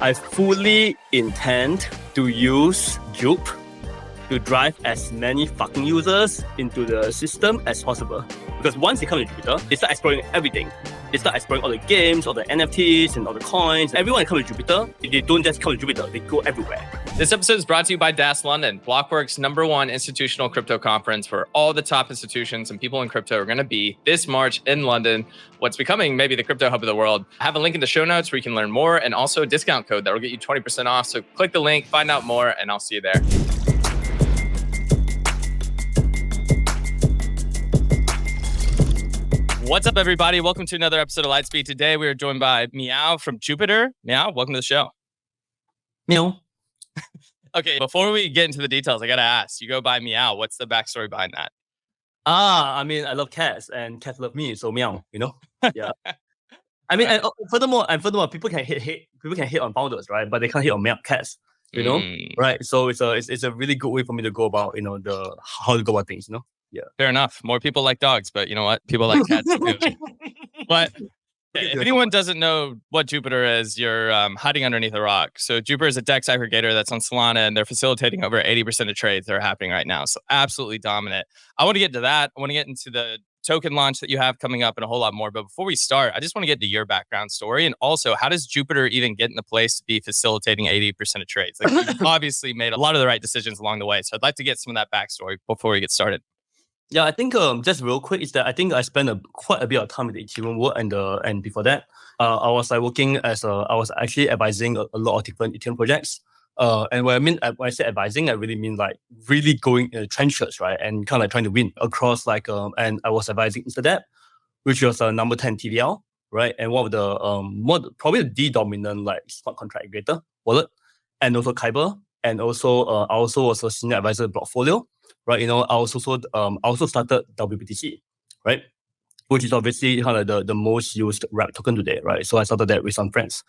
I fully intend to use Jupe to drive as many fucking users into the system as possible. Because once they come to Jupiter, they start exploring everything. They start exploring all the games, all the NFTs, and all the coins. Everyone comes to Jupiter. They don't just come to Jupiter, they go everywhere. This episode is brought to you by DAS London, Blockworks' #1 institutional crypto conference where all the top institutions and people in crypto are going to be this March in London, what's becoming maybe the crypto hub of the world. I have a link in the show notes where you can learn more and also a discount code that will get you 20% off. So click the link, find out more, and I'll see you there. What's up, everybody? Welcome to another episode of Lightspeed. Today, we are joined by Meow from Jupiter. Meow, welcome to the show. Meow. Okay, before we get into the details, I got to ask, you go by Meow. What's the backstory behind that? I mean, I love cats and cats love me, so meow, you know? Yeah. I mean, and furthermore, people can hate on founders, right? But they can't hate on meow cats, you know? Right? So it's a really good way for me to go about, you know, how to go about things, you know? Yeah. Fair enough. More people like dogs, but you know what? People like cats too. But if anyone doesn't know what Jupiter is, you're hiding underneath a rock. So Jupiter is a DEX aggregator that's on Solana, and they're facilitating over 80% of trades that are happening right now. So absolutely dominant. I want to get to that. I want to get into the token launch that you have coming up and a whole lot more. But before we start, I just want to get into your background story. And also, how does Jupiter even get in the place to be facilitating 80% of trades? Like, you've obviously made a lot of the right decisions along the way. So I'd like to get some of that backstory before we get started. Yeah, I think just real quick is that I think I spent quite a bit of time with the Ethereum world, and before that, I was working I was actually advising a lot of different Ethereum projects. And when I say advising, I really mean like really going in the trenches, right, and kind of like trying to win across and I was advising Instadep, which was number 10 TVL, right, and one of the probably the dominant like smart contract aggregator wallet, and also Kyber, and also I also was a senior advisor of Blockfolio. Right, you know, I also started WBTC, right, which is obviously kind of the most used wrap token today, right? So I started that with some friends.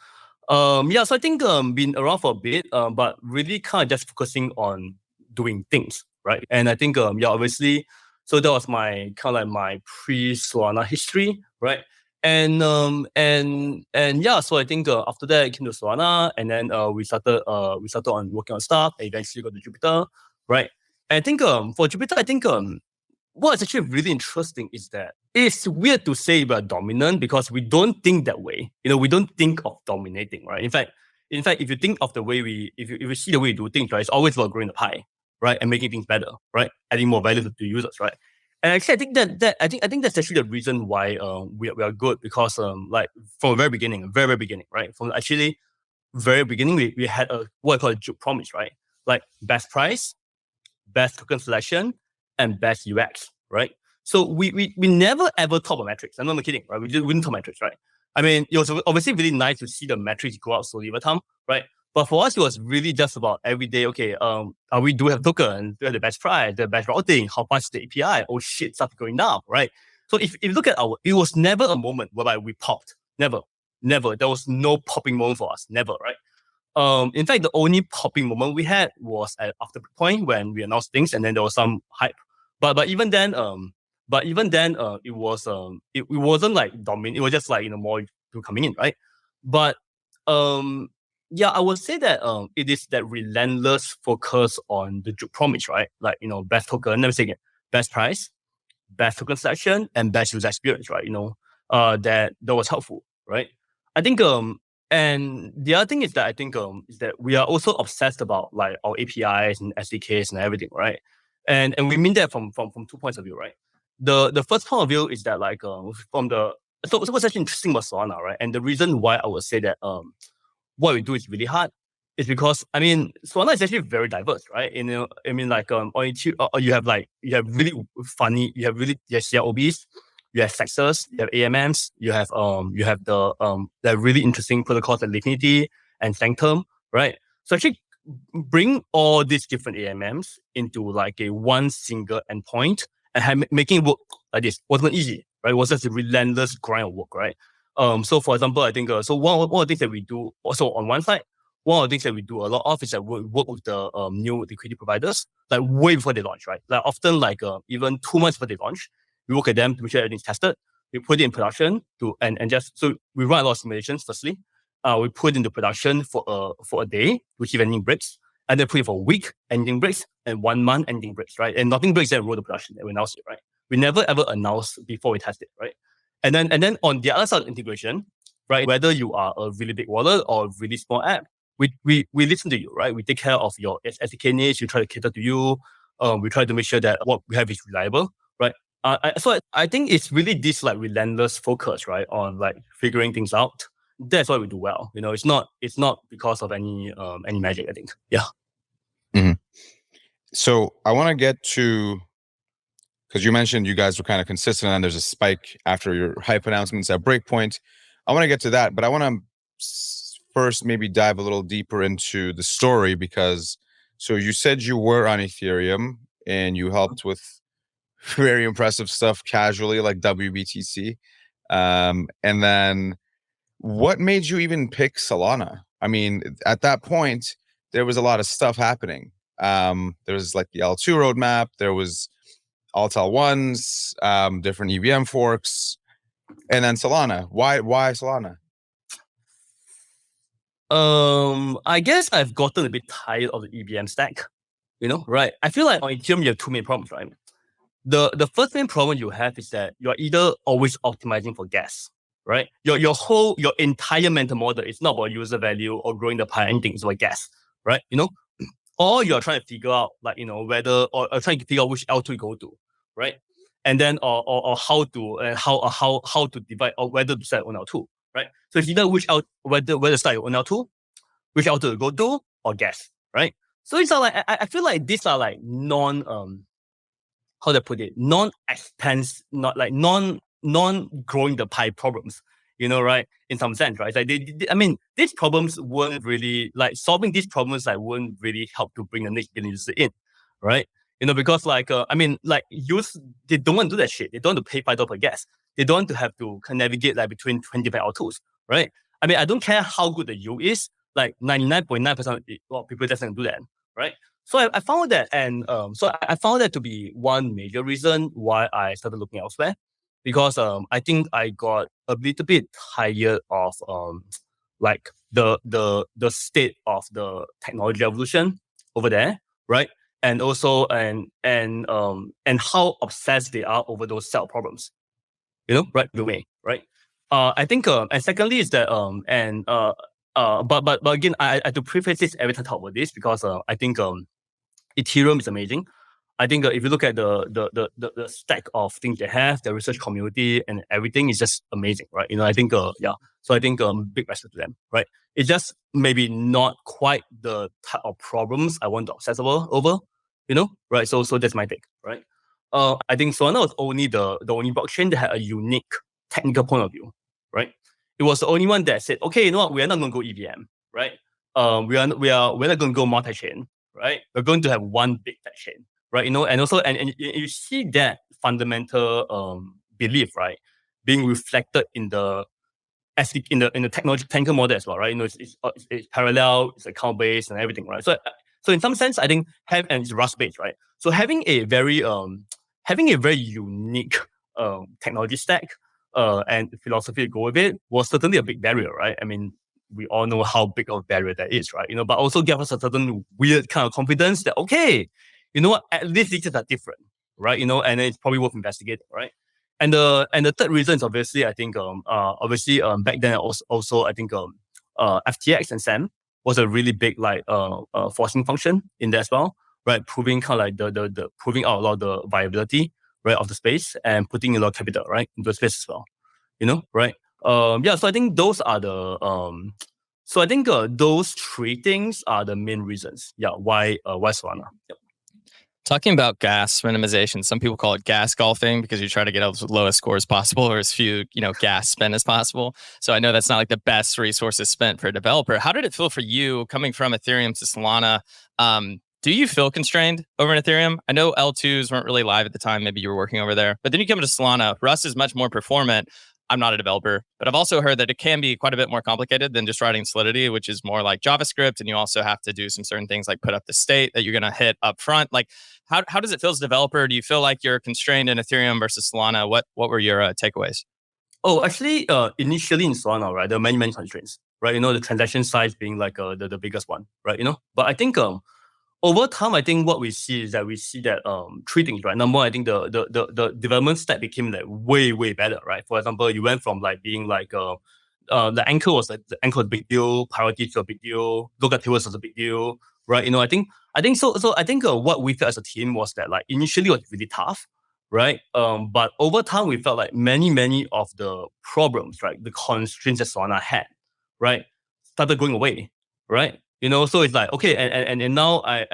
Yeah, so I think been around for a bit, but really kind of just focusing on doing things, right? And I think obviously, so that was my kind of like my pre-Solana history, right? And yeah, so I think after that I came to Solana, and then we started on working on stuff, and eventually got to Jupiter, right? And I think for Jupiter, I think what's actually really interesting is that it's weird to say we're dominant because we don't think that way. You know, we don't think of dominating, right? In fact, if you think of the way if you see the way we do things, right, it's always about growing the pie, right, and making things better, right, adding more value to users, right. And actually, I think I think that's actually the reason why we are good, because like from the very beginning, right, from actually very beginning, we had what I call a Jupe promise, right, like best price, best token selection, and best UX, right? So we never ever talk about metrics. I'm not kidding, right? We didn't talk metrics, right? I mean, it was obviously really nice to see the metrics go up slowly over time, right? But for us, it was really just about every day. Okay, we do have token, do have the best price, the best routing, how fast is the API? Oh shit, stuff going down, right? So if you look at it was never a moment whereby we popped. Never. There was no popping moment for us. Never, right? In fact, the only popping moment we had was after Bitcoin when we announced things, and then there was some hype. But even then, it wasn't like dominant. It was just like, you know, more people coming in, right? But yeah, I would say that it is that relentless focus on the Jupe promise, right? Like, you know, best token. Let me say again: best price, best token selection, and best user experience, right? You know, that was helpful, right? I think and the other thing is that I think is that we are also obsessed about like our APIs and SDKs and everything, right? And we mean that from 2 points of view, right? The first point of view is that like so what's actually interesting about Solana, right? And the reason why I would say that what we do is really hard is because, I mean, Solana is actually very diverse, right? You know, I mean, like you have really funny, you have CROBs, you have sexers, you have AMMs, you have the really interesting protocols like Liquidity and Sanctum, right? So actually bring all these different AMMs into like a one single endpoint and making it work like this wasn't easy, right? It was just a relentless grind of work, right? So for example, I think so one of the things that we do also on one side, one of the things that we do a lot of is that we work with the new liquidity providers like way before they launch, right? Like often like even 2 months before they launch. We look at them to make sure everything's tested. We put it in production and just so we run a lot of simulations firstly, we put into production for a day, which eventing breaks, and then put it for a week, ending breaks, and 1 month ending breaks, right? And nothing breaks, then roll the production, and we announce it, right? We never ever announce before we test it, right? And then on the other side of integration, right? Whether you are a really big wallet or a really small app, we listen to you, right? We take care of your SDK needs. We try to cater to you. We try to make sure that what we have is reliable, right? So I think it's really this like relentless focus, right, on like figuring things out. That's why we do well. It's not because of any magic, I think. Yeah. Mm-hmm. So I want to get to, because you mentioned you guys were kind of consistent and there's a spike after your hype announcements at Breakpoint. I want to get to that, but I want to first maybe dive a little deeper into the story, because so you said you were on Ethereum and you helped with very impressive stuff casually like WBTC. And then what made you even pick Solana? I mean, at that point, there was a lot of stuff happening. There was like the L2 roadmap, there was alt L1s, different EVM forks, and then Solana. Why Solana? I guess I've gotten a bit tired of the EVM stack, right? I feel like on Ethereum, you have two main problems, right? The first main problem you have is that you're either always optimizing for gas, right? Your entire mental model is not about user value or growing the pie, anything, it's about gas, right? Or you're trying to figure out like, whether, or trying to figure out which L2 to go to, right? And then, or how to divide, or whether to start on L2, right? So it's either whether to start your own L2, which L2 to go to, or gas, right? So it's like, I feel like these are like how to put it, non-expense, not like non-growing the pie problems, right? In some sense, right? Like these problems weren't really like solving these problems. Like wouldn't really help to bring the next billion users in, right? Because like they don't want to do that shit. They don't want to pay $5 per gas. They don't want to have to navigate like between 20 L2s, right? I don't care how good the yield is. Like 99.9% of people doesn't do that, right? So I found that, and I found that to be one major reason why I started looking elsewhere, because I think I got a little bit tired of like the state of the technology evolution over there, right? And also and how obsessed they are over those cell problems, right? The way, right? I think and secondly is that but again, I have to preface this every time I talk about this, because I think Ethereum is amazing. I think if you look at the stack of things they have, the research community and everything is just amazing, right? I think yeah. So I think big respect to them, right? It's just maybe not quite the type of problems I want to obsess over, right? So that's my take, right? I think Solana was only the only blockchain that had a unique technical point of view, right? It was the only one that said, okay, you know what, we are not going to go EVM, right? We're not going to go multi-chain, right? We're going to have one big tech chain, right? And also, and you see that fundamental belief, right, being reflected in the technology technical model as well, right? It's parallel, it's account based and everything, right? So in some sense, I think and it's Rust based, right? So having a very unique technology stack and philosophy to go with it was certainly a big barrier, right? We all know how big of a barrier that is, right? But also give us a certain weird kind of confidence that, okay, you know what, at least these are different, right? And it's probably worth investigating, right? And the third reason is obviously, I think, back then also I think FTX and SAM was a really big like forcing function in there as well, right? Proving kind of like the proving out a lot of the viability, right, of the space and putting a lot of capital, right, into the space as well, right? Yeah, so I think those are the those three things are the main reasons. Yeah, why Solana? Yep. Talking about gas minimization, some people call it gas golfing because you try to get as low a score as possible or as few, gas spent as possible. So I know that's not like the best resources spent for a developer. How did it feel for you coming from Ethereum to Solana? Do you feel constrained over in Ethereum? I know L2s weren't really live at the time. Maybe you were working over there, but then you come to Solana. Rust is much more performant. I'm not a developer, but I've also heard that it can be quite a bit more complicated than just writing Solidity, which is more like JavaScript. And you also have to do some certain things like put up the state that you're going to hit up front. Like, how does it feel as a developer? Do you feel like you're constrained in Ethereum versus Solana? What were your takeaways? Oh, actually, initially in Solana, right, there are many constraints, right? The transaction size being like the biggest one, right? But I think over time, I think what we see is that three things, right? Number one, I think the development stack became like way better, right? For example, you went from like being like the anchor was a big deal, priority to a big deal, look at tables was a big deal, right? I think so. So I think what we felt as a team was that like initially it was really tough, right? But over time we felt like many of the problems, right, the constraints that Solana had, right, started going away, right? So it's like okay, and now I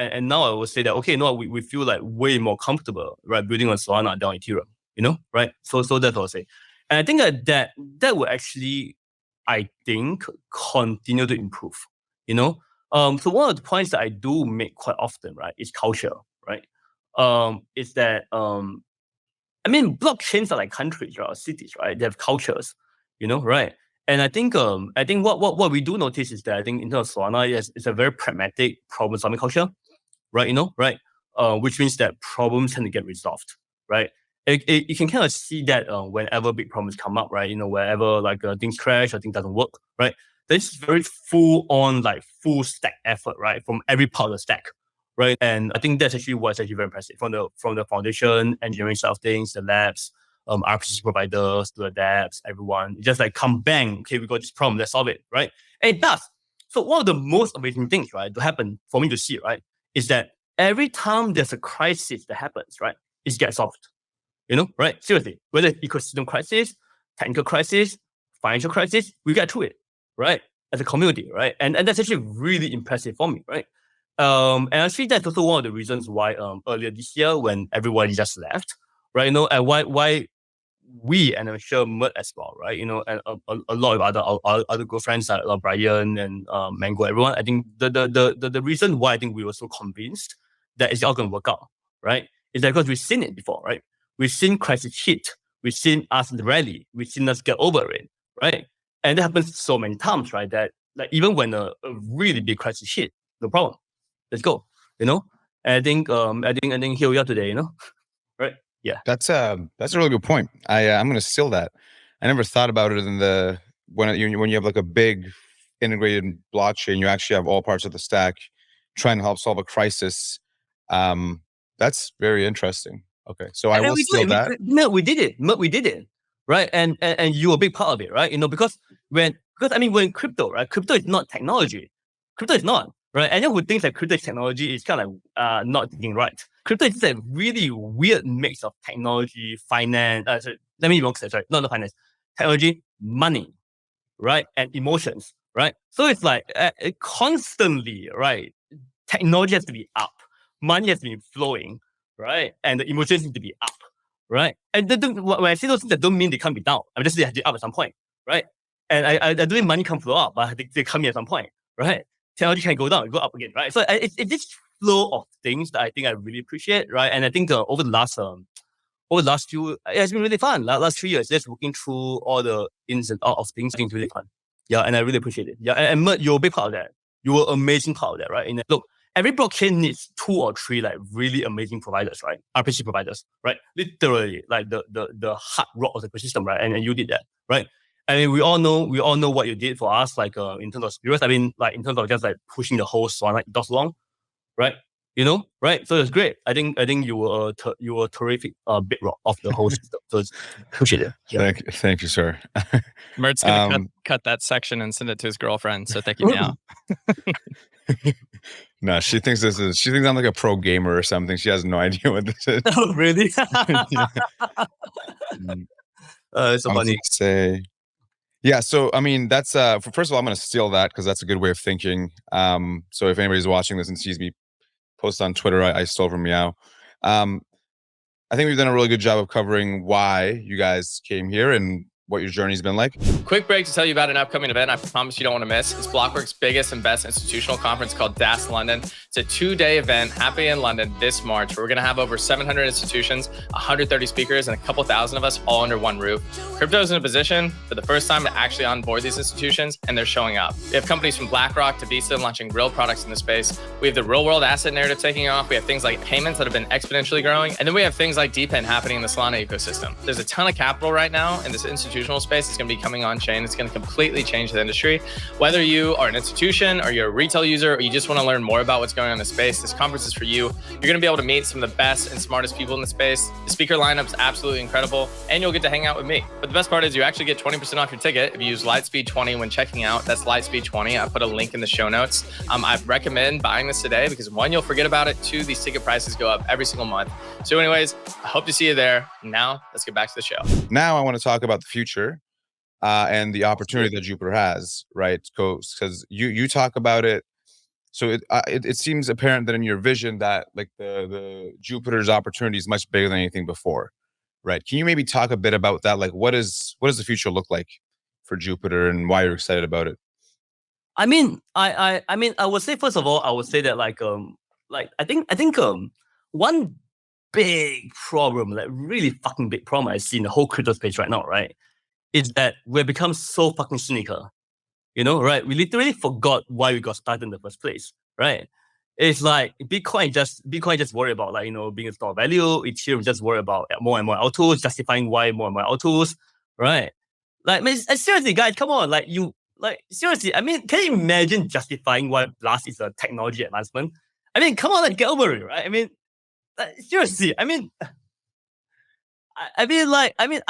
would say that okay, we feel like way more comfortable, right, building on Solana than on Ethereum, right? So that's what I'll say, and I think that will actually, I think, continue to improve. So one of the points that I do make quite often, right, is culture, right? Is that I mean, blockchains are like countries, right, or cities, right? They have cultures, right? And I think what we do notice is that I think in terms of Solana, yes, it's a very pragmatic problem-solving culture, right? Right? Which means that problems tend to get resolved, right? You can kind of see that whenever big problems come up, right? Wherever like things crash or things doesn't work, right? There's very full-on, like full stack effort, right, from every part of the stack, right? And I think that's actually what's actually very impressive from the foundation engineering side of things, the labs, RPC providers, the dApps, everyone. Just like come bang, okay, we got this problem, let's solve it, right? And it does. So one of the most amazing things, right, to happen for me to see, right, is that every time there's a crisis that happens, right, it gets solved. Right? Seriously, whether it's ecosystem crisis, technical crisis, financial crisis, we get through it, right? As a community, right? And that's actually really impressive for me, right? And actually that's also one of the reasons why earlier this year when everybody just left, right? And why we, and I'm sure Mert as well, right? And a lot of other good friends like Brian and Mango, everyone. I think the reason why I think we were so convinced that it's all going to work out, right? Is that because we've seen it before, right? We've seen crisis hit. We've seen us rally. We've seen us get over it, right? And that happens so many times, right? That like even when a really big crisis hit, no problem, let's go. And I think here we are today. Right? Yeah. That's a really good point. I'm going to steal that. I never thought about it when you have like a big integrated blockchain, you actually have all parts of the stack trying to help solve a crisis. That's very interesting. Okay, so I will steal that. No, we did it, right? And you were a big part of it, right? Because when crypto, right? Crypto is not technology. Crypto is not, right? Anyone who thinks that crypto is technology is kind of not thinking right. Crypto is a really weird mix of technology, finance. Let me be more clear. Sorry, not finance, technology, money, right, and emotions, right? So it's like constantly, right? Technology has to be up, money has to be flowing, right? And the emotions need to be up, right? And when I say those things, that don't mean they can't be down. I mean, just they have to be up at some point, right? And I don't think money can flow up, but they come in at some point, right? Technology can go down, go up again, right? So it's this flow of things that I think I really appreciate, right? And I think over the last few, it's been really fun. Last 3 years, just working through all the ins and outs of things, I think it's really fun. Yeah, and I really appreciate it. Yeah, and Mert, you're a big part of that. You were an amazing part of that, right? And look, every blockchain needs 2 or 3 like really amazing providers, right? RPC providers, right? Literally, like the hard rock of the ecosystem, right? And you did that, right? I mean, we all know what you did for us, like in terms of spirits. I mean, like in terms of just like pushing the whole Solana ethos along, right? Right? So it's great. I think you were a terrific bit rock of the whole system. So it's appreciate it. Yeah. Thank you, sir. Mert's gonna cut that section and send it to his girlfriend. So thank you, Meow. No, she thinks I'm like a pro gamer or something. She has no idea what this is. Oh, really? It's so funny. Yeah, so I mean, that's first of all, I'm going to steal that because that's a good way of thinking. So if anybody's watching this and sees me post on Twitter, I stole from Meow. I think we've done a really good job of covering why you guys came here and what your journey's been like. Quick break to tell you about an upcoming event I promise you don't want to miss. It's Blockworks' biggest and best institutional conference called DAS London. It's a 2-day event happening in London this March, where we're going to have over 700 institutions, 130 speakers, and a couple thousand of us all under one roof. Crypto is in a position for the first time to actually onboard these institutions, and they're showing up. We have companies from BlackRock to Visa launching real products in the space. We have the real world asset narrative taking off. We have things like payments that have been exponentially growing. And then we have things like DePIN happening in the Solana ecosystem. There's a ton of capital right now in this institution institutional space is going to be coming on chain. It's going to completely change the industry. Whether you are an institution or you're a retail user or you just want to learn more about what's going on in the space, this conference is for you. You're going to be able to meet some of the best and smartest people in the space. The speaker lineup's absolutely incredible, and you'll get to hang out with me. But the best part is you actually get 20% off your ticket if you use Lightspeed 20 when checking out. That's Lightspeed 20. I put a link in the show notes. I recommend buying this today because one, you'll forget about it. Two, these ticket prices go up every single month. So anyways, I hope to see you there. Now let's get back to the show. Now I want to talk about the future and the opportunity that Jupiter has, right? Because you talk about it. So it seems apparent that in your vision that like the Jupiter's opportunity is much bigger than anything before, right? Can you maybe talk a bit about that? Like what does the future look like for Jupiter and why you're excited about it? I mean, I would say, first of all, I would say that I think one big problem, like really fucking big problem I see in the whole crypto space right now, right, is that we've become so fucking cynical, right? We literally forgot why we got started in the first place, right? It's like Bitcoin just worry about being a store of value. Ethereum just worry about more and more autos, justifying why more and more autos, right? Like, man, seriously, guys, come on, seriously. I mean, can you imagine justifying why Blast is a technology advancement? I mean, come on, get over it, right? I mean, seriously. I mean, I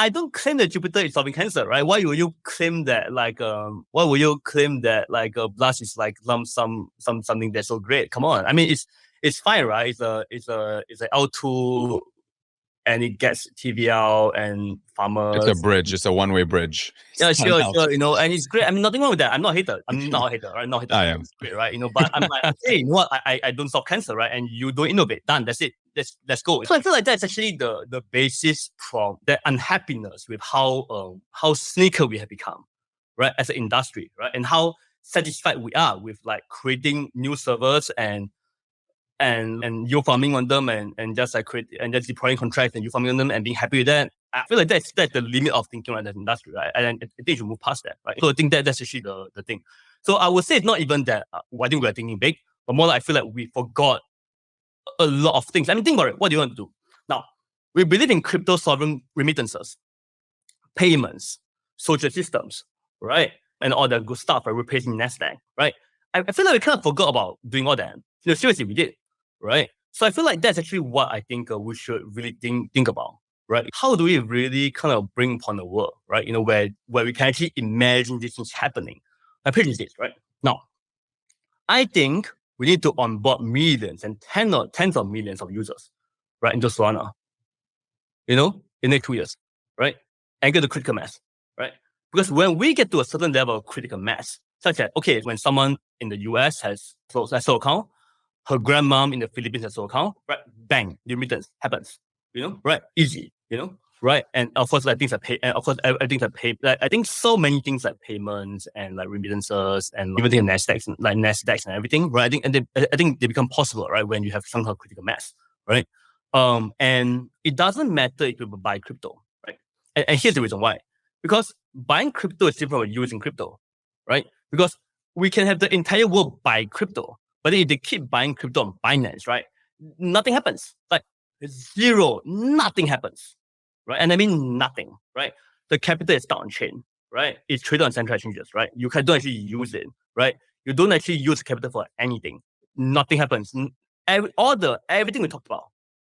don't claim that Jupiter is solving cancer, right? Why would you claim that Blast is like something that's so great? Come on. I mean, it's fine, right? It's a L2 and it gets TVL and farmers. It's a bridge. It's a one-way bridge. Yeah, sure. And it's great. I mean, nothing wrong with that. I'm not a hater. Right? Not a hater. I am. It's great, right? But I'm like, hey, you know what? I don't solve cancer, right? And you don't innovate. Done. That's it. Let's go. So I feel like that's actually the basis from that unhappiness with how cynical we have become, right? As an industry, right? And how satisfied we are with like creating new servers and you farming on them and just just deploying contracts and you farming on them and being happy with that. I feel like that's the limit of thinking around that industry, right? And I think you should move past that, right? So I think that's actually the thing. So I would say it's not even that I think we're thinking big, but more like I feel like we forgot a lot of things. I mean, think about it. What do you want to do? Now, we believe in crypto sovereign remittances, payments, social systems, right? And all the good stuff, right? Replacing NASDAQ, right? I feel like we kind of forgot about doing all that. Seriously, we did, right? So I feel like that's actually what I think we should really think about, right? How do we really kind of bring upon the world, right? Where we can actually imagine these things happening. My pitch is this, right? Now, I think we need to onboard millions and tens of millions of users, right, into Solana, in the next 2 years, right? And get to critical mass, right? Because when we get to a certain level of critical mass, such as, okay, when someone in the US has closed a sole account, her grandmom in the Philippines has sole account, right? Bang, the remittance happens, right? Easy, right? And of course, like things like pay, and of course, everything like pay. Like, I think so many things like payments and like remittances and even things like NASDAQ and everything, right? I think they become possible, right? When you have some kind of critical mass, right? And it doesn't matter if people buy crypto, right? And here's the reason why: because buying crypto is different from using crypto, right? Because we can have the entire world buy crypto, but if they keep buying crypto on Binance, right? Nothing happens. Like zero, nothing happens, right? And I mean nothing, right? The capital is stuck on chain, right? It's traded on centralized exchanges, right? You don't actually use it, right? You don't actually use capital for anything. Nothing happens. Everything we talked about,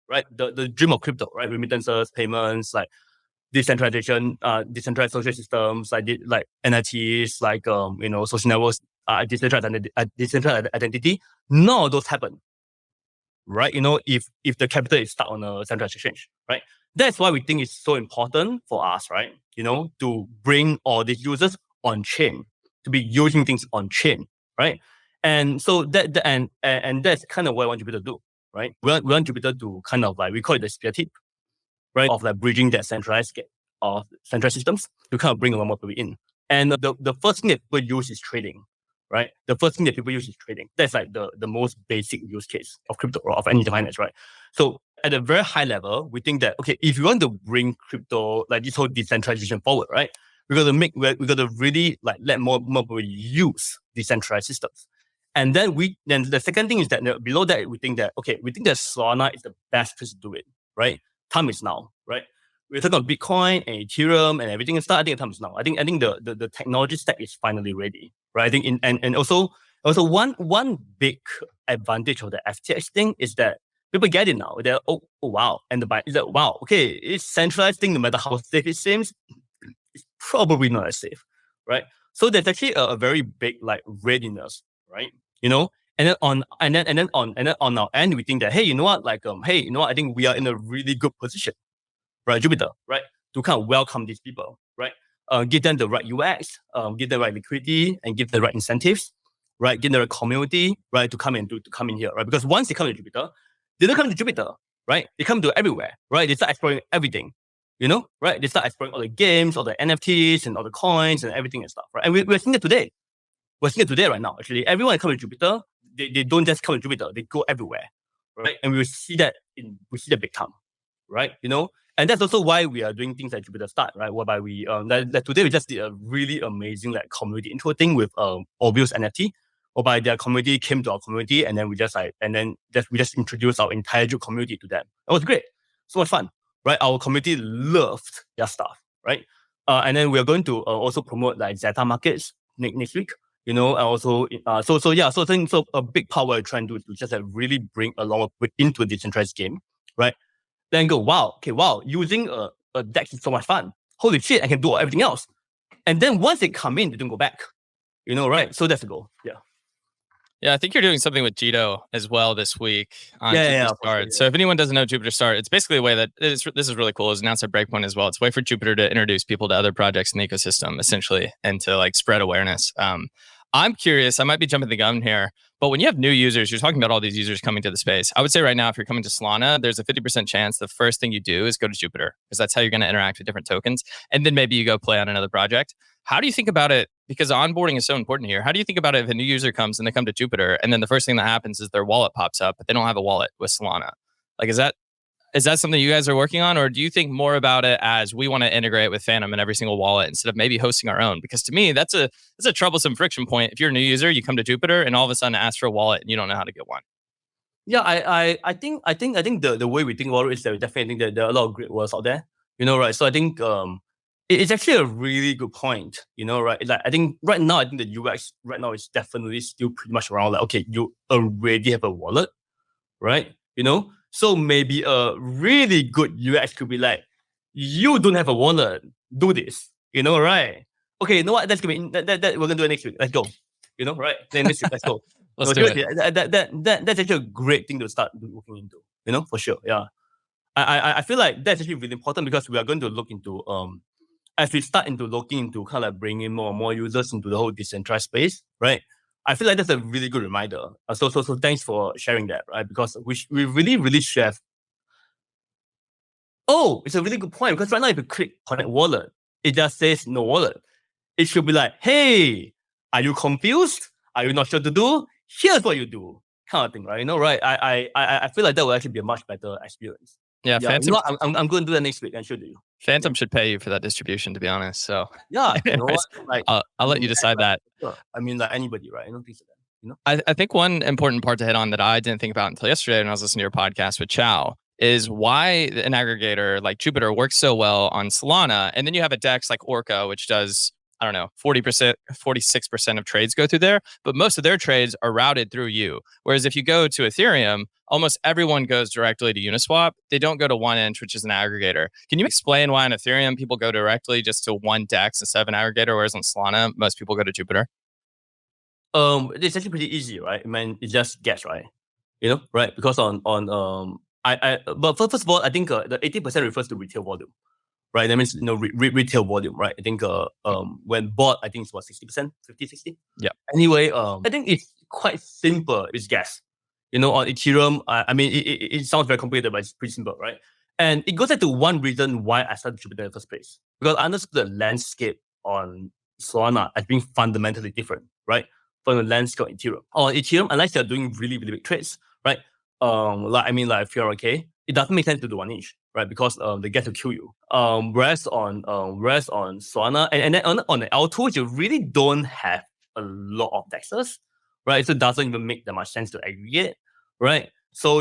right? The dream of crypto, right? Remittances, payments, like decentralization, decentralized social systems, like NFTs, like social networks, decentralized identity. None of those happen, right? If the capital is stuck on a centralized exchange, right? That's why we think it's so important for us, right? To bring all these users on chain, to be using things on chain, right? And so and that's kind of what I want Jupiter to do, right? We want Jupiter to kind of we call it the spear tip, right? Of like bridging that centralized systems to kind of bring a lot more people in. And the first thing that people use is trading, right? The first thing that people use is trading. That's like the most basic use case of crypto or of any finance, right? So at a very high level, we think that, okay, if you want to bring crypto, like this whole decentralization forward, right? We got to really like let more people use decentralized systems. And then the second thing is that below that, we think that Solana is the best place to do it, right? Time is now, right? we're talking about Bitcoin and Ethereum and everything and stuff. I think the time is now. I think the technology stack is finally ready, right? I think and also one big advantage of the FTX thing is that people get it now. They're oh wow, and the buy is like wow, okay, it's centralized thing. No matter how safe it seems, it's probably not as safe, right? So there's actually a very big like readiness, right? And then on our end, we think that hey, you know what? Like hey, you know what? I think we are in a really good position, right? Jupiter, right? To kind of welcome these people, right? Give them the right UX, give them the right liquidity, and give them the right incentives, right? Give them the right community, right? To come in here, right? Because once they come to Jupiter, they don't come to Jupiter, right? They come to everywhere, right? They start exploring everything, right? They start exploring all the games, all the NFTs, and all the coins, and everything and stuff, right? And we're seeing it today. We're seeing it today right now. Actually, everyone comes to Jupiter. They don't just come to Jupiter. They go everywhere, right? And we see that big time, right? And that's also why we are doing things like Jupiter Start, right? Whereby we today we just did a really amazing like community intro thing with Obvious NFT, whereby their community came to our community, and then we just introduced our entire Jupe community to them. It was great, so much fun, right? Our community loved their stuff, right? And then we are going to also promote like Zeta markets next week, and also so I think a big part we're trying to do is just really bring a lot of people into a decentralized game, right? Then go, wow, using a DEX is so much fun. Holy shit, I can do everything else. And then once they come in, they don't go back. Right? So that's the goal. Yeah. Yeah, I think you're doing something with Jito as well this week on Jupiter Start. Sure, yeah. So if anyone doesn't know Jupiter Start, it's basically a way that this is really cool. It's announced at Breakpoint as well. It's a way for Jupiter to introduce people to other projects in the ecosystem, essentially, and to like spread awareness. I'm curious, I might be jumping the gun here, but when you have new users, you're talking about all these users coming to the space. I would say right now, if you're coming to Solana, there's a 50% chance the first thing you do is go to Jupiter, because that's how you're going to interact with different tokens. And then maybe you go play on another project. How do you think about it? Because onboarding is so important here. How do you think about it if a new user comes and they come to Jupiter, and then the first thing that happens is their wallet pops up, but they don't have a wallet with Solana? Like, is that something you guys are working on? Or do you think more about it as we want to integrate with Phantom in every single wallet instead of maybe hosting our own? Because to me, that's a troublesome friction point. If you're a new user, you come to Jupiter and all of a sudden ask for a wallet and you don't know how to get one. Yeah, I think the way we think about it is that we definitely think that there are a lot of great wallets out there, right? So I think it's actually a really good point, right? Like I think right now, I think the UX right now is definitely still pretty much around like, okay, you already have a wallet, right? So maybe a really good UX could be like, you don't have a wallet, do this, right? Okay, you know what? That's gonna be that we're gonna do it next week. Let's go, right? Then next week, let's go. Let's do it. That's actually a great thing to start looking into, for sure. Yeah, I feel like that's actually really important because we are going to look into as we start into looking into kind of like bringing more and more users into the whole decentralized space, right? I feel like that's a really good reminder. So thanks for sharing that, right? Because we really should have. Oh, it's a really good point because right now if you click connect wallet, it just says no wallet. It should be like, hey, are you confused? Are you not sure to do? Here's what you do, kind of thing, right? Right? I feel like that will actually be a much better experience. Yeah, Phantom. I'm going to do that next week and show you. Phantom should pay you for that distribution, to be honest. So yeah, like, I'll let you decide that. Sure. I mean, like anybody, right? I don't think so. I think one important part to hit on that I didn't think about until yesterday when I was listening to your podcast with Chow is why an aggregator like Jupiter works so well on Solana. And then you have a DEX like Orca, which does, I don't know, 40%, 46% of trades go through there, but most of their trades are routed through you. Whereas if you go to Ethereum, almost everyone goes directly to Uniswap. They don't go to 1inch, which is an aggregator. Can you explain why on Ethereum people go directly just to one DEX instead of an aggregator, whereas on Solana, most people go to Jupiter? It's actually pretty easy, right? I mean, it's just gas, right? Right? Because but first of all, I think the 80% refers to retail volume, right? That means retail volume, right? I think when bought, I think it's what 60%, 50, 60. Yeah. Anyway, I think it's quite simple. It's gas. On Ethereum, I mean, it sounds very complicated, but it's pretty simple, right? And it goes back to one reason why I started Jupiter in the first place, because I understood the landscape on Solana as being fundamentally different, right? From the landscape on Ethereum. On Ethereum, unless you're doing really, really big trades, right? Like if you're okay, it doesn't make sense to do 1inch, right? Because they get to kill you. Whereas on Solana and then on the L2, you really don't have a lot of DEXs, right? So it doesn't even make that much sense to aggregate, right? So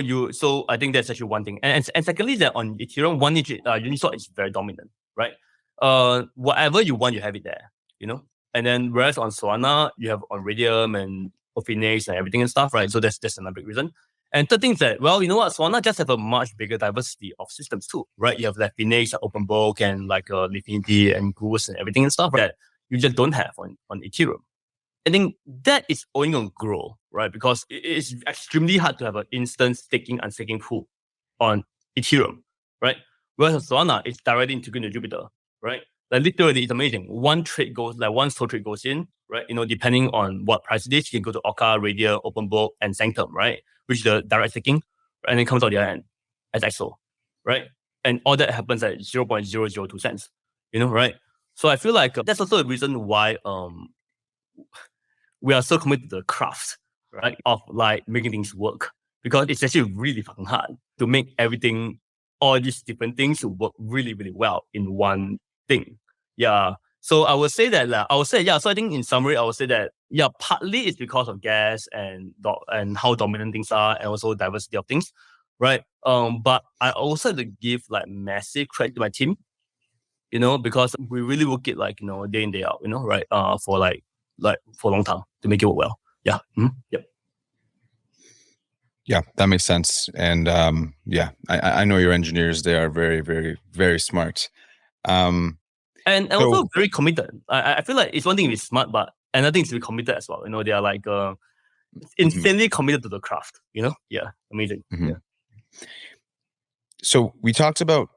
I think that's actually one thing. And secondly, that on Ethereum, one Uniswap is very dominant, right? Whatever you want, you have it there, And then whereas on Solana, you have on Radium and Phoenix and everything and stuff, right? So that's another big reason. And third thing is that, well, you know what? Solana just have a much bigger diversity of systems too, right? You have like Phoenix, OpenBook, and like Liquidity and Goose and everything and stuff that you just don't have on Ethereum. I think that is only going to grow, right? Because it's extremely hard to have an instant staking and staking pool on Ethereum, right? Whereas Solana is directly integrated into Jupiter, right? Like literally, it's amazing. One sole trade goes in, right? Depending on what price it is, you can go to Orca, Radium, OpenBook, and Sanctum, right? Which is the direct staking, and then comes out the other end as XO, right? And all that happens at 0.002 cents, right? So I feel like that's also a reason why we are so committed to the craft, right, of like making things work, because it's actually really fucking hard to make everything, all these different things work really, really well in one thing. Yeah. So I would say that, So I think in summary, I would say that, partly it's because of gas and how dominant things are, and also diversity of things, right? But I also have to give like massive credit to my team, because we really work it like, day in, day out, right? For for a long time to make it work well. Yeah. Mm-hmm. Yep. Yeah, that makes sense. And I know your engineers, they are very, very, very smart. And also very committed. I feel like it's one thing to be smart, but another thing is to be committed as well. They are like insanely committed to the craft, Yeah, amazing. Mm-hmm. Yeah. So we talked about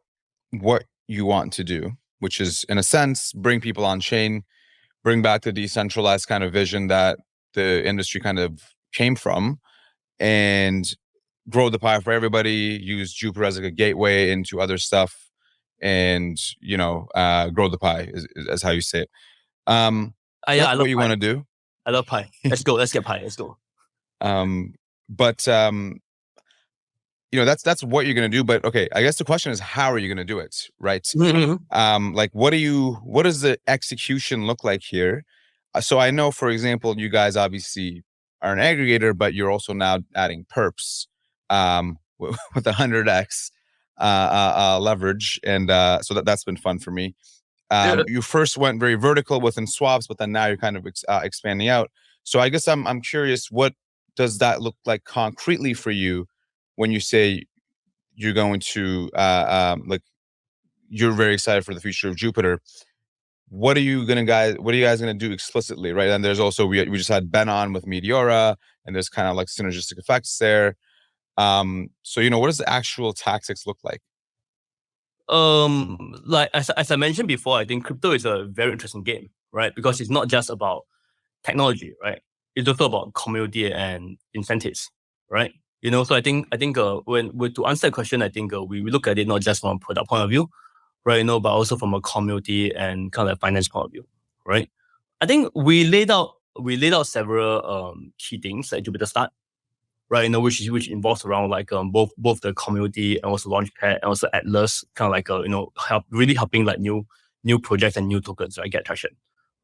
what you want to do, which is, in a sense, bring people on chain, bring back the decentralized kind of vision that the industry kind of came from, and grow the pie for everybody, use Jupiter as like a gateway into other stuff, and grow the pie is how you say it. That's what you want to do. I love pie. Let's go. Let's get pie. Let's go. That's what you're gonna do. But okay, I guess the question is, how are you gonna do it, right? Mm-hmm. Like, what does the execution look like here? So I know, for example, you guys obviously are an aggregator, but you're also now adding perps with 100x leverage, and so that's been fun for me. You first went very vertical within swaps, but then now you're kind of expanding out. So I guess I'm curious, what does that look like concretely for you when you say you're going to you're very excited for the future of Jupiter? What are you guys gonna do explicitly, right? And there's also we just had Ben on with Meteora, and there's kind of like synergistic effects there. So what does the actual tactics look like? Like as I mentioned before, I think crypto is a very interesting game, right? Because it's not just about technology, right? It's also about community and incentives, right? So I think when to answer the question, I think we look at it not just from a product point of view, right? But also from a community and kind of finance point of view, right? I think we laid out several key things at Jupiter Start, right? Which involves around like both the community and also Launchpad and also Atlas, kind of like really helping like new projects and new tokens, right, get traction,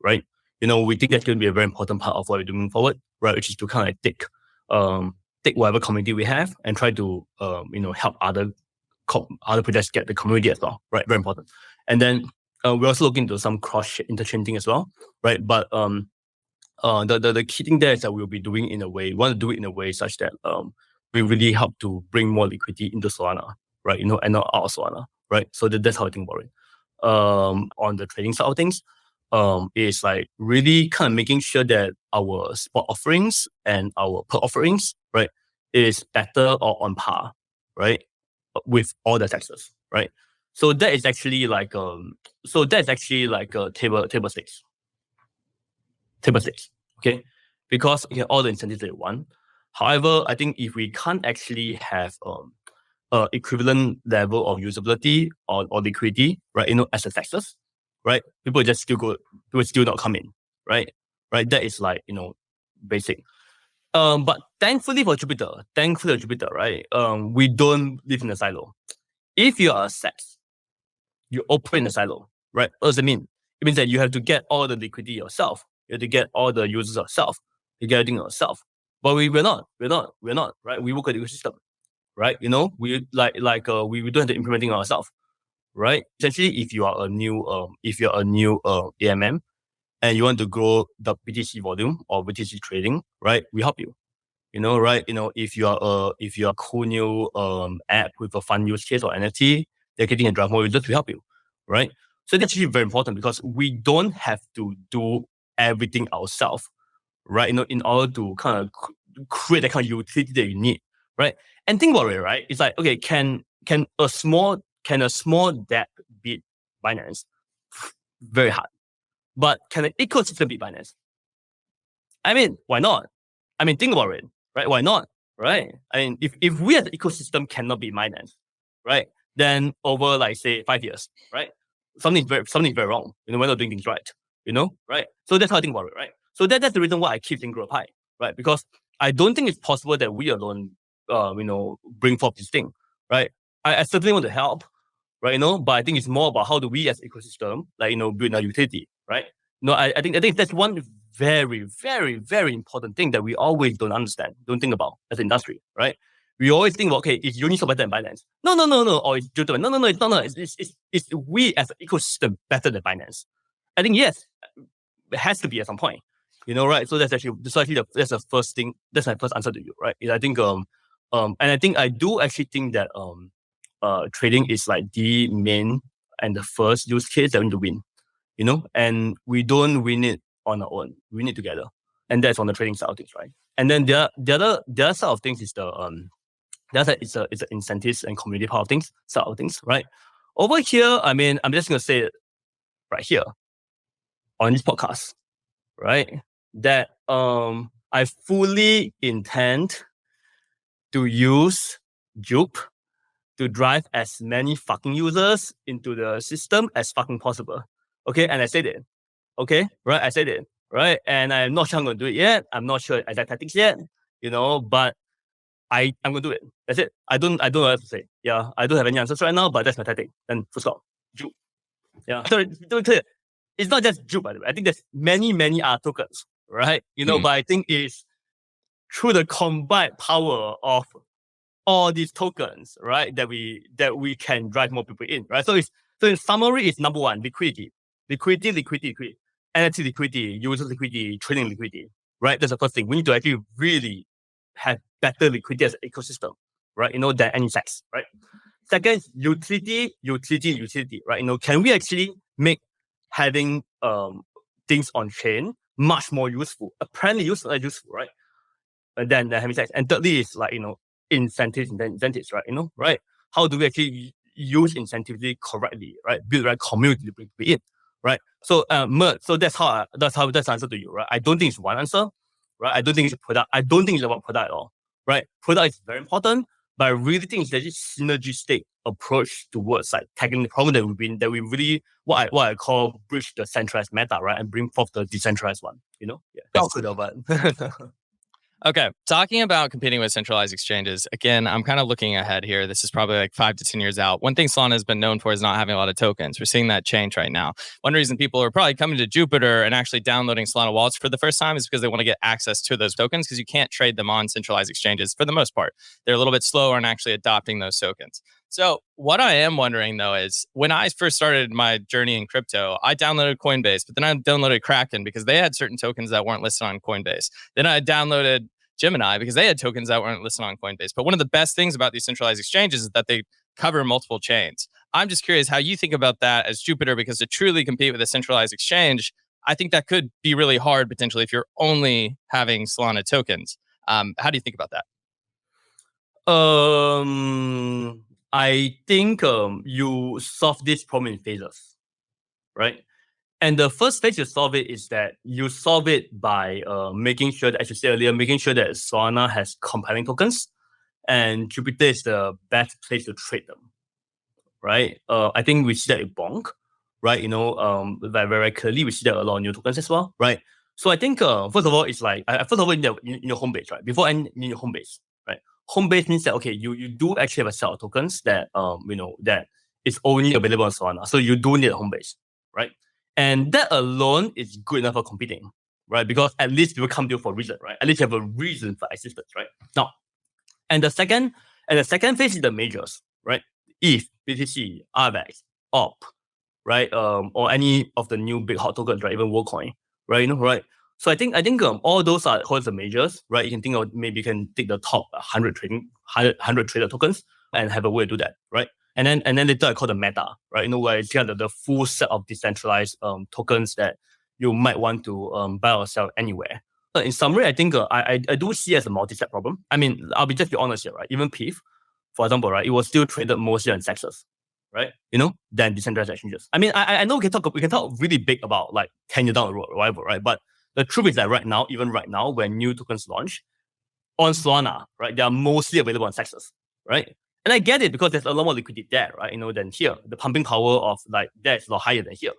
right? We think that's going to be a very important part of what we're doing forward, right? Which is to kind of take whatever community we have and try to help other projects get the community as well, right? Very important. And then we're also looking into some cross interchanging as well, right? But the key thing there is that we'll be doing we want to do it in a way such that we really help to bring more liquidity into Solana, right? And not out of Solana, right? So that's how I think about it. On the trading side of things, is like really kind of making sure that our spot offerings and our per offerings, right, is better or on par, right, with all the taxes, right? So that is actually like table stakes. Table stakes, okay? Because you have all the incentives that you want. However, I think if we can't actually have equivalent level of usability or liquidity, right, as the taxes, right, people still not come in, right? That is like, basic. But thankfully for Jupiter, right, we don't live in a silo. If you are a SEX, you operate in a silo, right? What does it mean? It means that you have to get all the liquidity yourself. You have to get all the users yourself. You get everything yourself. But we're not, right? We work with the ecosystem. right? We we don't have to implementing ourselves, right? Essentially, if you are a new AMM and you want to grow the BTC volume or BTC trading, right? We help you. Right? If you are a cool new app with a fun use case or NFT, they're getting a drive more users to help you, right? So that's actually very important because we don't have to do everything ourselves, right? In order to kind of create that kind of utility that you need, right? And think about it, right? It's like, okay, can a small debt beat Binance? Very hard. But can an ecosystem beat Binance? I mean, why not? I mean, think about it, right? Why not? Right? I mean, if we as an ecosystem cannot be Binance, right? Then over like say 5 years, right? Something's very wrong. We're not doing things right. Right? So that's how I think about it, right? So that's the reason why I keep saying grow up high, right? Because I don't think it's possible that we alone, bring forth this thing, right? I certainly want to help, right? But I think it's more about how do we as ecosystem, build our utility, right? I think that's one very, very, very important thing that we always don't think about as an industry, right? We always think about, okay, is Uniswap better than Binance? No, or it's Jupiter. No, it's not. It's we as an ecosystem better than Binance. I think yes, it has to be at some point, right? So that's the first thing. That's my first answer to you, right? I think and I do actually think that trading is like the main and the first use case that we need to win, and we don't win it on our own. We win it together, and that's on the trading side of things, right? And then the other side of things is the it's the incentives and community part of things, right? Over here, I mean, I'm just gonna say it right here on this podcast, right? That I fully intend to use Jupe to drive as many fucking users into the system as fucking possible. Okay, and I said it. Okay, right? I said it, right? And I'm not sure I'm going to do it yet. I'm not sure exact tactics yet, but I'm going to do it. That's it. I don't know what to say. Yeah, I don't have any answers right now, but that's my tactic. And full stop. Jupe. Yeah. So to be clear, it's not just Jupe, by the way. I think there's many other tokens, right? But I think it's through the combined power of all these tokens, right, that we can drive more people in, right? So in summary, it's number one, liquidity, NFT liquidity, user liquidity, trading liquidity, right? That's the first thing. We need to actually really have better liquidity as an ecosystem, right? Than any size, right? Second, utility, right? Can we actually make having things on chain much more useful? Apparently useful, right? Than having sex. And thirdly is incentives, right? Right? How do we actually use incentives correctly, right? Build the right community to bring in, right? So so that's the answer to you, right? I don't think it's one answer, right? I don't think it's a product. I don't think it's about product at all, right? Product is very important, but I really think it's a synergistic approach towards like tackling the problem that we really what I call bridge the centralized meta, right, and bring forth the decentralized one. Yeah, that's good, but. Okay, talking about competing with centralized exchanges, again, I'm kind of looking ahead here. This is probably like 5 to 10 years out. One thing Solana has been known for is not having a lot of tokens. We're seeing that change right now. One reason people are probably coming to Jupiter and actually downloading Solana wallets for the first time is because they want to get access to those tokens because you can't trade them on centralized exchanges for the most part. They're a little bit slower in actually adopting those tokens. So what I am wondering, though, is when I first started my journey in crypto, I downloaded Coinbase, but then I downloaded Kraken because they had certain tokens that weren't listed on Coinbase. Then I downloaded Gemini because they had tokens that weren't listed on Coinbase. But one of the best things about these centralized exchanges is that they cover multiple chains. I'm just curious how you think about that as Jupiter, because to truly compete with a centralized exchange, I think that could be really hard potentially if you're only having Solana tokens. How do you think about that? I think you solve this problem in phases, right? And the first phase you solve it is that you solve it by making sure that, as you said earlier, making sure that Solana has compelling tokens, and Jupiter is the best place to trade them, right? I think we see that in Bonk, right? Very, very clearly, we see that a lot of new tokens as well, right? So I think first of all, it's like first of all, in your home base, right? Before in your home base, right? Home base means that okay, you do actually have a set of tokens that that is only available on Solana, so you do need a home base, right? And that alone is good enough for competing, right? Because at least people come to you for a reason, right? At least you have a reason for existence, right? Now, and the second And the second phase is the majors, right? ETH, BTC, RVAX, OP, right? Or any of the new big hot tokens, right? Even WorldCoin, right? Right? So I think all those are called the majors, right? You can think of maybe you can take the top 100 trader tokens and have a way to do that, right? And then later I call the meta, right? Where it's kind of the full set of decentralized tokens that you might want to buy or sell anywhere. In summary, I think I do see it as a multi-step problem. I mean, I'll be honest here, right? Even PIF, for example, right, it was still traded mostly on sexes, right? Than decentralized exchanges. I mean, I know we can talk really big about like 10 years down the road or whatever, right? But the truth is that even right now, when new tokens launch on Solana, right, they are mostly available on sexes, right? And I get it because there's a lot more liquidity there, right? Than here. The pumping power of like there is a lot higher than here,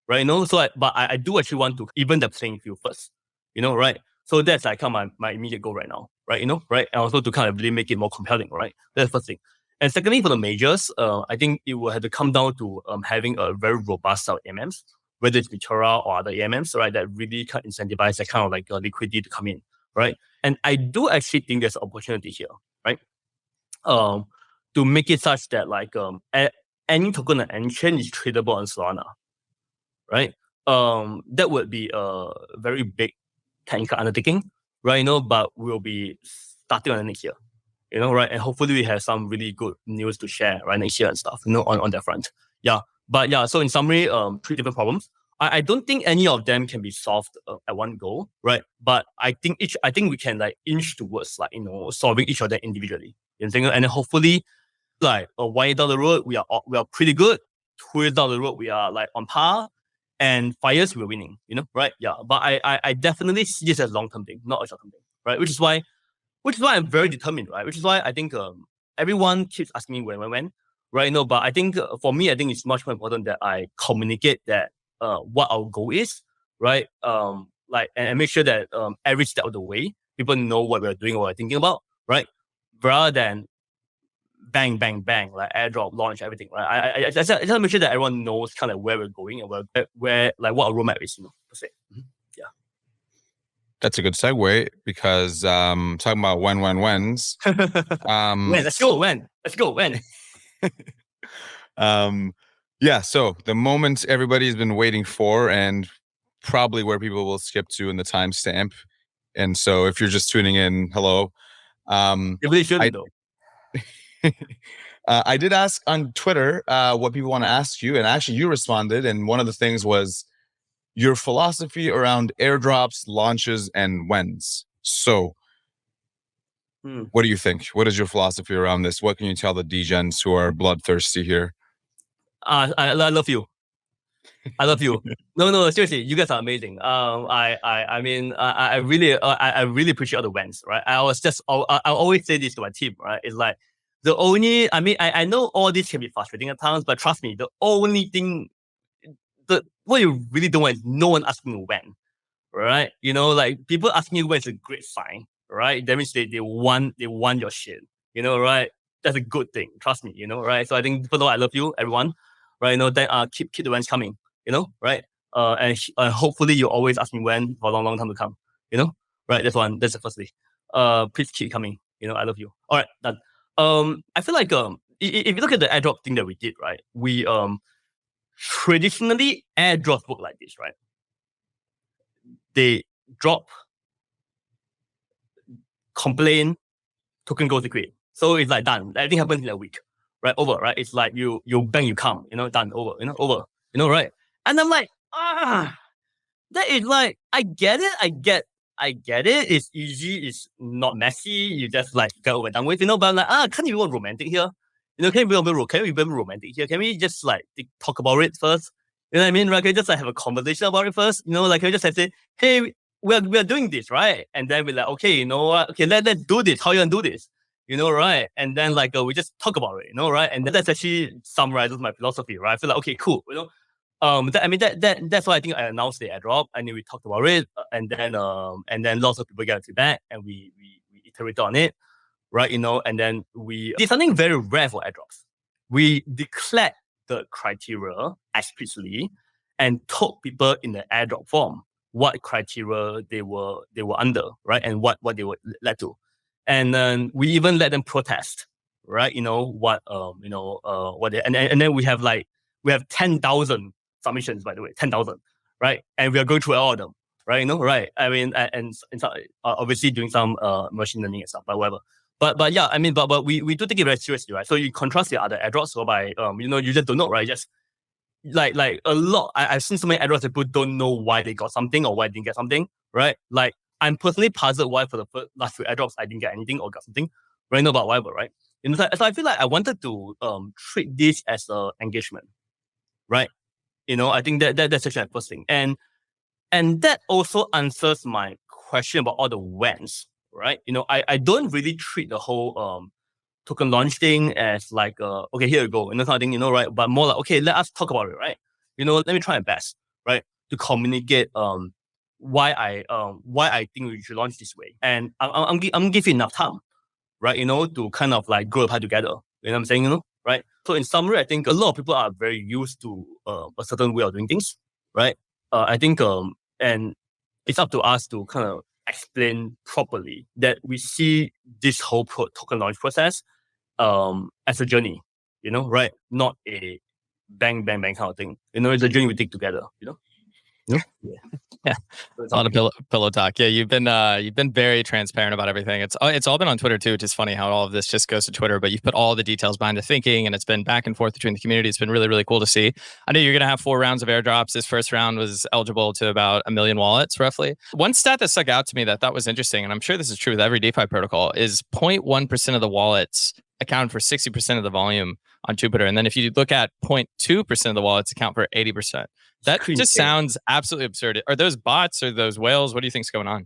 right? So, but I do actually want to even the playing field first, right? So that's like kind of my immediate goal right now, right? Right? And also to kind of really make it more compelling, right? That's the first thing. And secondly, for the majors, I think it will have to come down to having a very robust set of AMMs, whether it's Ventura or other AMMs, right? That really can incentivize that kind of like liquidity to come in, right? And I do actually think there's an opportunity here, right? To make it such that like any token on any chain is tradable on Solana, right? That would be a very big technical undertaking, right? But we'll be starting on the next year, right? And hopefully we have some really good news to share right next year and stuff, on that front. Yeah. But yeah, so in summary, 3 different problems. I don't think any of them can be solved at one go, right? But I think we can like inch towards like, solving each of them individually. And then hopefully like 1 year down the road, we are pretty good. 2 years down the road, we are like on par. And 5 years, we're winning, right? Yeah. But I definitely see this as a long-term thing, not a short-term thing, right? Which is why I'm very determined, right? Which is why I think everyone keeps asking me when, right? But I think for me, I think it's much more important that I communicate that what our goal is, right? Like and make sure that every step of the way, people know what we're doing, what we're thinking about, right? Rather than bang, bang, bang, like airdrop, launch, everything, right? I just want to make sure that everyone knows kind of where we're going and where like what our roadmap is, per se. Mm-hmm. Yeah. That's a good segue because talking about when's. Let's go. Yeah, so the moment everybody's been waiting for and probably where people will skip to in the timestamp. And so if you're just tuning in, hello. You really shouldn't though. I did ask on Twitter what people want to ask you, and actually you responded, and one of the things was your philosophy around airdrops, launches, and whens. So what do you think? What is your philosophy around this? What can you tell the degens who are bloodthirsty here? I love you. I love you. No, seriously, you guys are amazing. I mean, I really appreciate all the wins, right? I always say this to my team, right? It's like I know all this can be frustrating at times, but trust me, the only thing, what you really don't want is no one asking you when, right? Like people asking you when is a great sign, right? That means they want your shit, right? That's a good thing. Trust me, right? So I think people know I love you, everyone, right? Then keep the wins coming, right? And hopefully you always ask me when for a long time to come, right? That's the first thing. Please keep coming, I love you. All right, done. I feel like if you look at the airdrop thing that we did, right? We traditionally airdrops work like this, right? They drop, complain, token goes liquid. So it's like done. Everything happens in a week, right? Over, right? It's like you bang, you come, done, over, over, right? And I'm like, that is like, I get it. It's easy. It's not messy. You just like get over and done with, but I'm like, can't you be more romantic here? Can we be romantic here? Can we just like talk about it first? You know what I mean? Right? Can we just like have a conversation about it first? Like can we just like, say, hey, we're doing this, right? And then we're like, okay, you know what? Okay, let's do this. How you gonna do this? Right? And then like we just talk about it, right? And that's actually summarizes my philosophy, right? I feel like, okay, cool, that's why I think I announced the airdrop, and then we talked about it, and then lots of people get feedback, and we iterated on it, right? And then we did something very rare for airdrops. We declared the criteria explicitly and told people in the airdrop form what criteria they were under, right? And what they were led to. And then we even let them protest, right? What and then we have 10,000 submissions, by the way, 10,000, right? And we are going through all of them, right? Right? I mean, and obviously doing some machine learning and stuff, but whatever. But yeah, I mean, but we do take it very seriously, right? So you contrast the other airdrops whereby you just don't know, right? Just like a lot. I've seen so many airdrops that people don't know why they got something or why they didn't get something, right? Like I'm personally puzzled why for the last few airdrops I didn't get anything or got something, right? No, but whatever, right? So I feel like I wanted to treat this as an engagement, right? I think that's actually the first thing, and that also answers my question about all the whens, right? I don't really treat the whole token launch thing as like okay, here you go, kind of thing, right? But more like, okay, let us talk about it, right? Let me try my best, right, to communicate why I think we should launch this way, and I'm giving enough time, right? To kind of like grow apart together. You know what I'm saying? Right? So in summary, I think a lot of people are very used to a certain way of doing things, right? I think and it's up to us to kind of explain properly that we see this whole token launch process as a journey, right? Not a bang bang bang kind of thing. It's a journey we take together. Yeah. Yeah, a lot of pillow talk. Yeah, you've been very transparent about everything. It's all been on Twitter too, which is funny how all of this just goes to Twitter. But you've put all the details behind the thinking, and it's been back and forth between the community. It's been really, really cool to see. I know you're gonna have 4 rounds of airdrops. This first round was eligible to about 1 million wallets, roughly. One stat that stuck out to me that I thought was interesting, and I'm sure this is true with every DeFi protocol, is 0.1% of the wallets account for 60% of the volume on Jupiter, and then if you look at 0.2% of the wallets account for 80%. That just sounds absolutely absurd. Are those bots or those whales? What do you think's going on?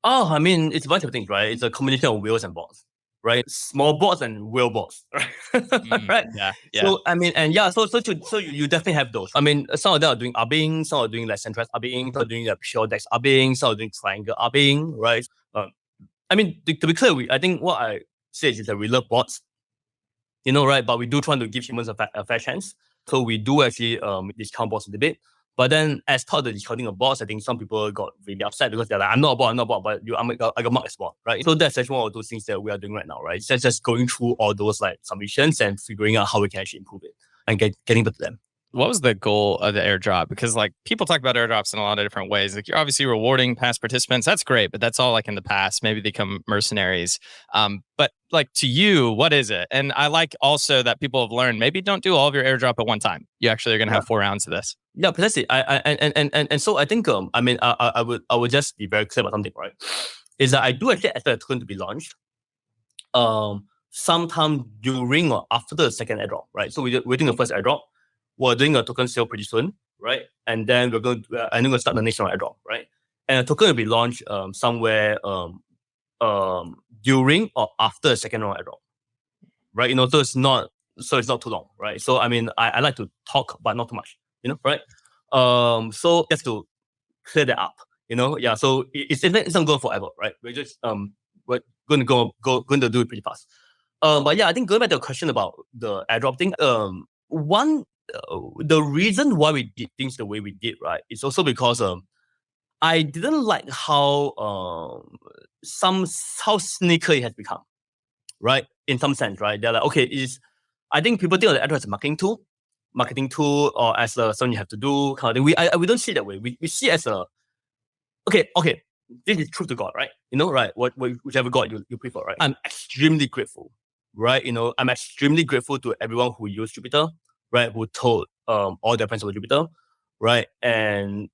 Oh, I mean, it's a bunch of things, right? It's a combination of whales and bots, right? Small bots and whale bots, right? Right? Yeah. So I mean, and yeah, so you definitely have those. I mean, some of them are doing arbing, some are doing like centralized arbing, some are doing pure dex arbing, some are doing triangle arbing, right? I mean, to be clear, I think what I say is that we love bots, right? But we do try to give humans a fair chance. So we do actually discount bots a little bit. But then as part of the discounting of bots, I think some people got really upset because they're like, I'm not a bot, but I got marked as bot, right? So that's actually one of those things that we are doing right now, right? It's just going through all those like submissions and figuring out how we can actually improve it and getting back to them. What was the goal of the airdrop? Because like people talk about airdrops in a lot of different ways. Like you're obviously rewarding past participants. That's great, but that's all like in the past. Maybe they become mercenaries. But like to you, what is it? And I like also that people have learned maybe don't do all of your airdrop at one time. You actually are going to have 4 rounds of this. Yeah, precisely. And so I think I mean I would just be very clear about something, right? Is that I do actually expect a token to be launched sometime during or after the second airdrop, right? So we're doing the first airdrop. We're doing a token sale pretty soon, right? And then we're going to start the next round airdrop, right? And a token will be launched somewhere during or after the second round airdrop, right? So it's not too long, right? So I mean, I like to talk, but not too much, right? So just to clear that up, yeah. So it's not going forever, right? We're just we're going to do it pretty fast. But yeah, I think going back to the question about the airdrop thing, the reason why we did things the way we did, right, is also because I didn't like how sneaky it has become, right? In some sense, right? They're like, okay, I think people think of the airdrop as a marketing tool, or as something you have to do kind of thing. We don't see it that way. We see it as a okay. This is truth to God, right? Right? Whichever God you prefer, right? I'm extremely grateful, right? I'm extremely grateful to everyone who used Jupiter, right? Who told all their friends about Jupiter, right? And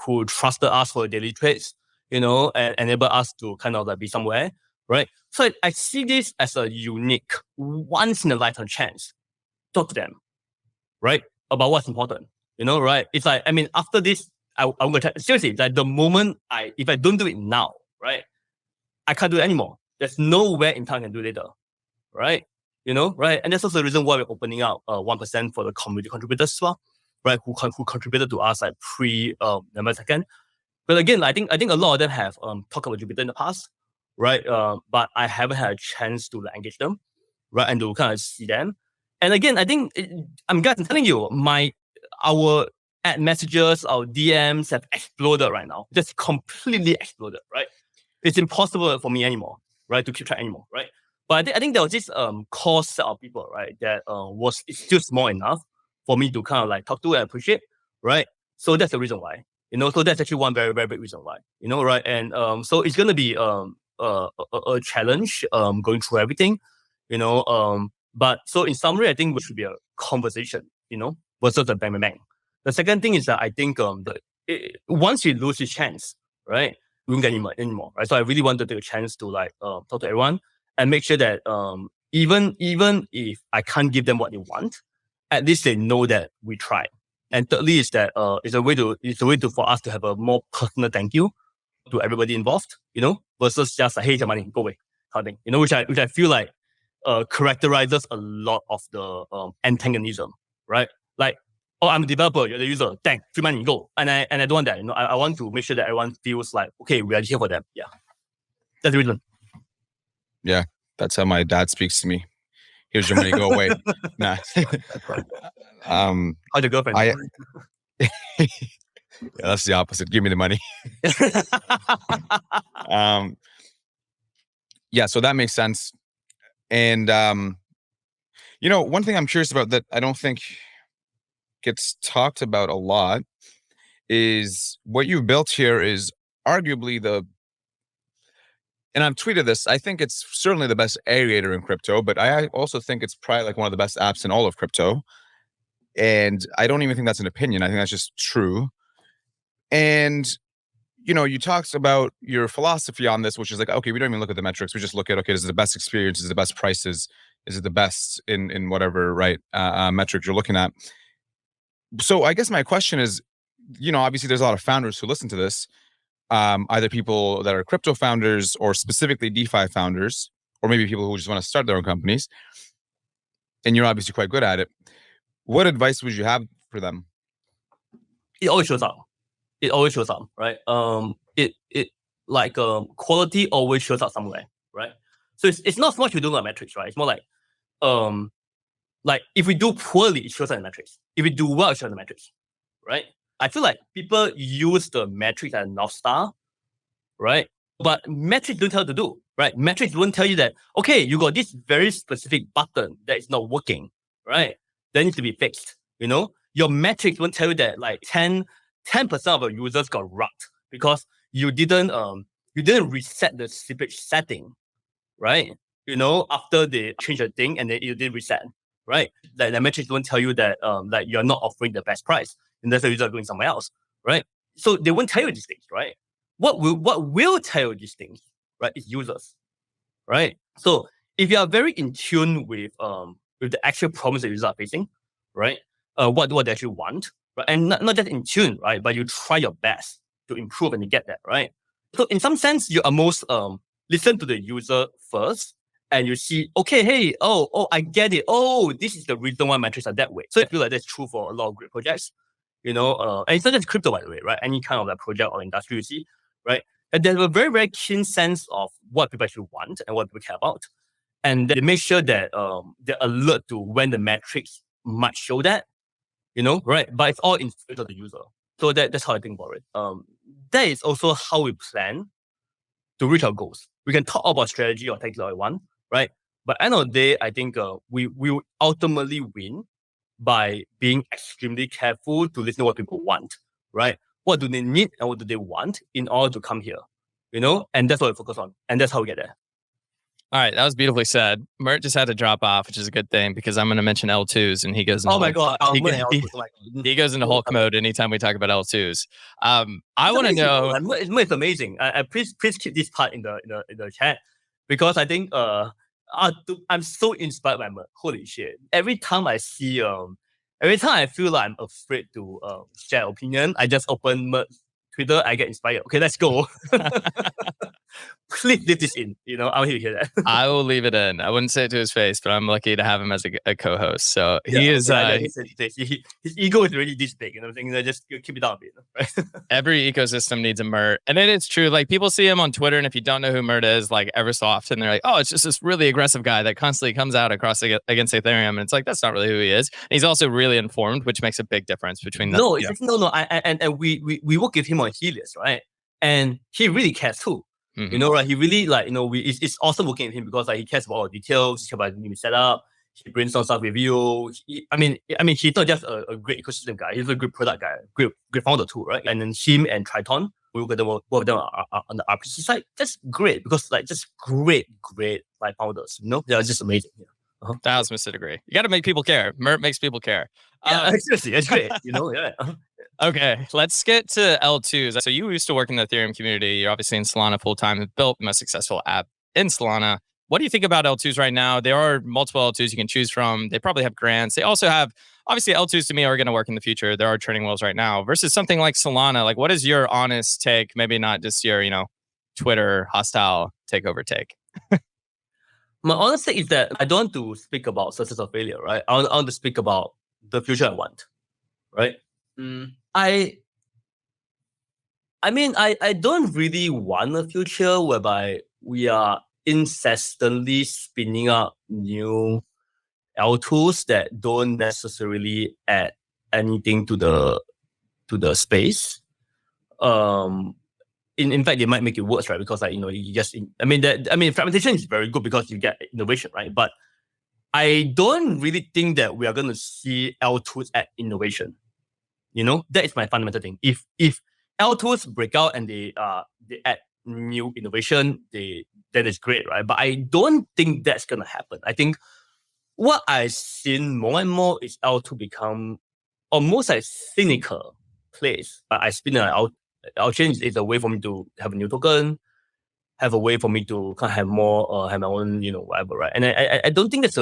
who trusted us for daily trades, and enable us to kind of like be somewhere, right? So I see this as a unique, once in a lifetime chance. Talk to them, right? About what's important, right? It's like, I mean, after this, I'm gonna seriously, like the moment if I don't do it now, right, I can't do it anymore. There's nowhere in time I can do it later, right? Right? And that's also the reason why we're opening out 1% for the community contributors as well, right? Who contributed to us like November 2nd. But again, I think a lot of them have talked about Jupiter in the past, right? But I haven't had a chance to like engage them, right? And to kind of see them. And again, I think I'm telling you, our ad messages, our DMs have exploded right now. Just completely exploded, right? It's impossible for me anymore, right, to keep track anymore, right? But I think there was this core set of people, right, that was still small enough for me to kind of like talk to and appreciate, right? So that's the reason why, so that's actually one very, very big reason why, right? And so it's going to be a challenge going through everything, but so in summary, I think it should be a conversation, versus a bang, bang, bang. The second thing is that I think once you lose your chance, right, you won't get anymore, right? So I really want to take a chance to like talk to everyone and make sure that even if I can't give them what they want, at least they know that we tried. And thirdly is that it's a way for us to have a more personal thank you to everybody involved, versus just like, hey, your money, go away, kind of thing, which I feel like characterizes a lot of the antagonism, right? Like, oh, I'm a developer, you're the user, thanks, free money, go. And I don't want that, I want to make sure that everyone feels like, okay, we are here for them. Yeah, that's the reason. Yeah, that's how my dad speaks to me. Here's your money, go away. Nah. How's your girlfriend? Yeah, that's the opposite. Give me the money. Yeah, so that makes sense. And one thing I'm curious about that I don't think gets talked about a lot is what you've built here is arguably and I've tweeted this, I think it's certainly the best aggregator in crypto, but I also think it's probably like one of the best apps in all of crypto. And I don't even think that's an opinion. I think that's just true. And, you talked about your philosophy on this, which is like, okay, we don't even look at the metrics. We just look at, okay, is it the best experience? Is it the best prices? Is it the best in whatever, right, metric you're looking at? So I guess my question is, obviously there's a lot of founders who listen to this, either people that are crypto founders or specifically DeFi founders, or maybe people who just want to start their own companies. And you're obviously quite good at it. What advice would you have for them? It always shows up. Right? Quality always shows up somewhere, right? So it's not so much we do on metrics, right? It's more like if we do poorly, it shows up in metrics. If we do well, it shows up in metrics, right? I feel like people use the metrics as North Star, right? But metrics don't tell you to do, right? Metrics won't tell you that, okay, you got this very specific button that is not working, right? That needs to be fixed, Your metrics won't tell you that like 10% of your users got rocked because you didn't reset the slippage setting, right? After they change a thing and then you did reset, right? Like the metrics won't tell you that like you're not offering the best price and that's the user going somewhere else, right? So they won't tell you these things, right? What will tell you these things, right, is users, right? So if you are very in tune with the actual problems that users are facing, right? What do they actually want, right? And not just in tune, right? But you try your best to improve and to get that, right? So in some sense, you almost listen to the user first and you see, okay, hey, oh, I get it. Oh, this is the reason why metrics are that way. So I feel like that's true for a lot of great projects, and it's not just crypto, by the way, right? Any kind of like project or industry you see, right? And there's a very, very keen sense of what people actually want and what people care about. And they make sure that they're alert to when the metrics might show that, right? But it's all in favor of the user. So that's how I think about it. That is also how we plan to reach our goals. We can talk about strategy or tactics all we want, right? But at the end of the day, I think we will ultimately win by being extremely careful to listen to what people want, right? What do they need and what do they want in order to come here, And that's what we focus on. And that's how we get there. All right, that was beautifully said. Mert just had to drop off, which is a good thing because I'm going to mention L2s, and he goes. Oh my god! He goes into Hulk mode anytime we talk about L2s. I want to know. It's amazing. Please keep this part in the chat because I think I'm so inspired by Mert. Holy shit! Every time I feel like I'm afraid to share opinion, I just open Mert's Twitter, I get inspired. Okay, let's go. Please leave this in. I want you to hear that. I will leave it in. I wouldn't say it to his face, but I'm lucky to have him as a co-host. So he is. His ego is really this big. I'm saying just keep it up. Right? Every ecosystem needs a Mert, and it is true. Like people see him on Twitter, and if you don't know who Mert is, like ever so often they're like, "Oh, it's just this really aggressive guy that constantly comes out against Ethereum," and it's like that's not really who he is. And he's also really informed, which makes a big difference between them. No. And we work with him on Helios, right? And he really cares too. You know, right? He really like, you know, it's awesome working with him because like he cares about all the details, he cares about the setup, he brainstorms stuff with you. I mean, he's not just a great ecosystem guy, he's a great product guy, great founder too, right? And then him and Triton, we work with them on the RPC side. That's great because like just great like founders, you know? They're just amazing. Yeah. 1000% agree. You got to make people care. Mert makes people care. Yeah, seriously, that's great. You know, yeah. Okay, let's get to L2s. So you used to work in the Ethereum community. You're obviously in Solana full time. Have built the most successful app in Solana. What do you think about L2s right now? There are multiple L2s you can choose from. They probably have grants. They also have, obviously, L2s to me are going to work in the future. There are training wheels right now versus something like Solana. Like, what is your honest take? Maybe not just your, Twitter hostile takeover take. My honest take is that I don't want to speak about success or failure, right? I want to speak about the future I want, right? I don't really want a future whereby we are incessantly spinning up new L2s that don't necessarily add anything to the space. In fact, they might make it worse, right? Because fragmentation is very good because you get innovation, right? But I don't really think that we are going to see L2s add innovation. You know, that is my fundamental thing. If L2s break out and they add new innovation, that is great, right? But I don't think that's gonna happen. I think what I've seen more and more is L2 become almost a cynical place. I spin an L-chain is a way for me to have a new token, have a way for me to kind of have more, have my own, whatever, right? And I don't think that's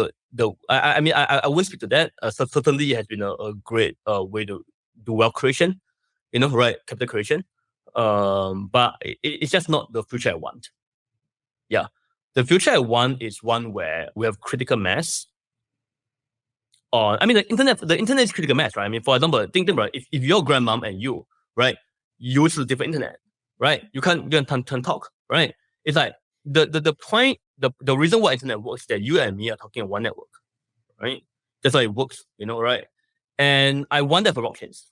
I won't speak to that. Certainly it has been a great way to do wealth creation, right? Capital creation. But it's just not the future I want. Yeah. The future I want is one where we have critical mass. The internet is critical mass, right? I mean, for example, think about it. If your grandmom and you, right, use a different internet, right? You can't talk, right? It's like the point, the reason why internet works is that you and me are talking on one network, right? That's why it works, right? And I want that for blockchains,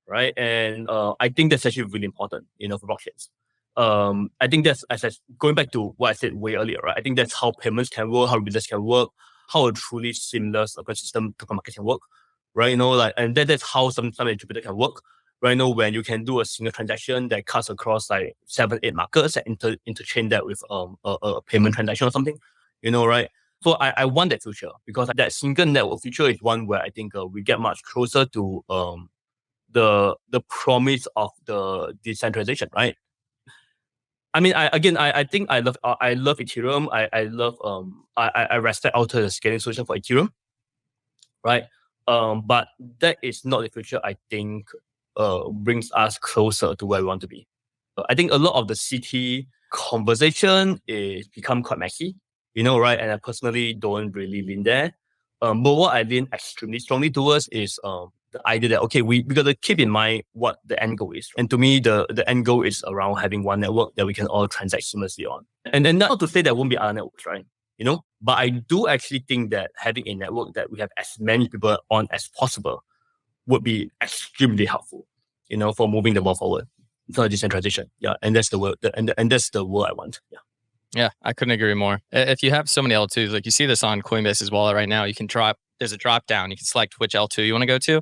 right? And I think that's actually really important, for blockchains. I think that's, going back to what I said way earlier, right? I think that's how payments can work, how business can work, how a truly seamless ecosystem token market can work, right? And that's how some distributor can work, right? When you can do a single transaction that cuts across like 7-8 markets and interchain that with a payment transaction or something, right? So I want that future because that single network future is one where I think we get much closer to the promise of the decentralization, right? I mean, I think I love Ethereum. I respect Alter the scaling solution for Ethereum, right? But that is not the future I think brings us closer to where we want to be. I think a lot of the CT conversation is become quite messy, right? And I personally don't really lean there. But what I lean extremely strongly towards is the idea that, okay, we got to keep in mind what the end goal is. And to me, the end goal is around having one network that we can all transact seamlessly on. And then not to say there won't be other networks, right? But I do actually think that having a network that we have as many people on as possible would be extremely helpful, for moving the ball forward. So decentralization. Yeah. And that's the world, and that's the world I want. Yeah. Yeah, I couldn't agree more. If you have so many L2s, like you see this on Coinbase's wallet right now, you can there's a drop down. You can select which L2 you want to go to.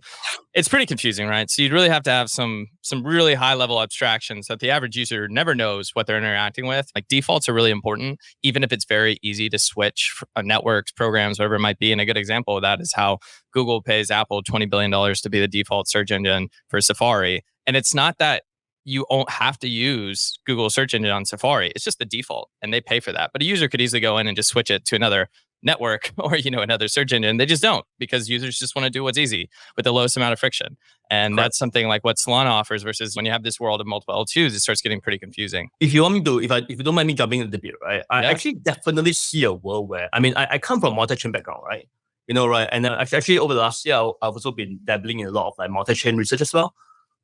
It's pretty confusing, right? So you'd really have to have some really high level abstractions that the average user never knows what they're interacting with. Like defaults are really important, even if it's very easy to switch networks, programs, whatever it might be. And a good example of that is how Google pays Apple $20 billion to be the default search engine for Safari. And it's not that you won't have to use Google search engine on Safari. It's just the default and they pay for that. But a user could easily go in and just switch it to another network or, another search engine. They just don't because users just want to do what's easy with the lowest amount of friction. And Correct. That's something like what Solana offers versus when you have this world of multiple L2s, it starts getting pretty confusing. If you want me to, if you don't mind me jumping into the bit, right? I actually definitely see a world where, I come from a multi-chain background, right? Right? And actually over the last year, I've also been dabbling in a lot of like multi-chain research as well,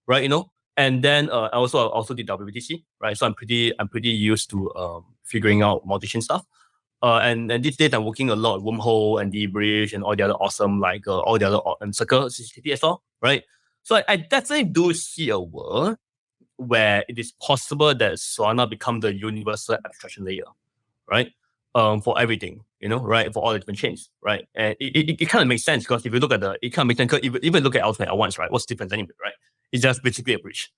right? And then I also did WBTC, right? So I'm pretty used to figuring out multi-chain stuff. And these days I'm working a lot with Wormhole and Debridge and all the other awesome all the other and Circle CCTV as well, right? So I definitely do see a world where it is possible that Solana become the universal abstraction layer, right? For everything, right? For all the different chains, right? And it kind of makes sense because if you look at it kind of makes sense. Because even look at Ultimate at once, right? What's the difference anyway, right? It's just basically a bridge.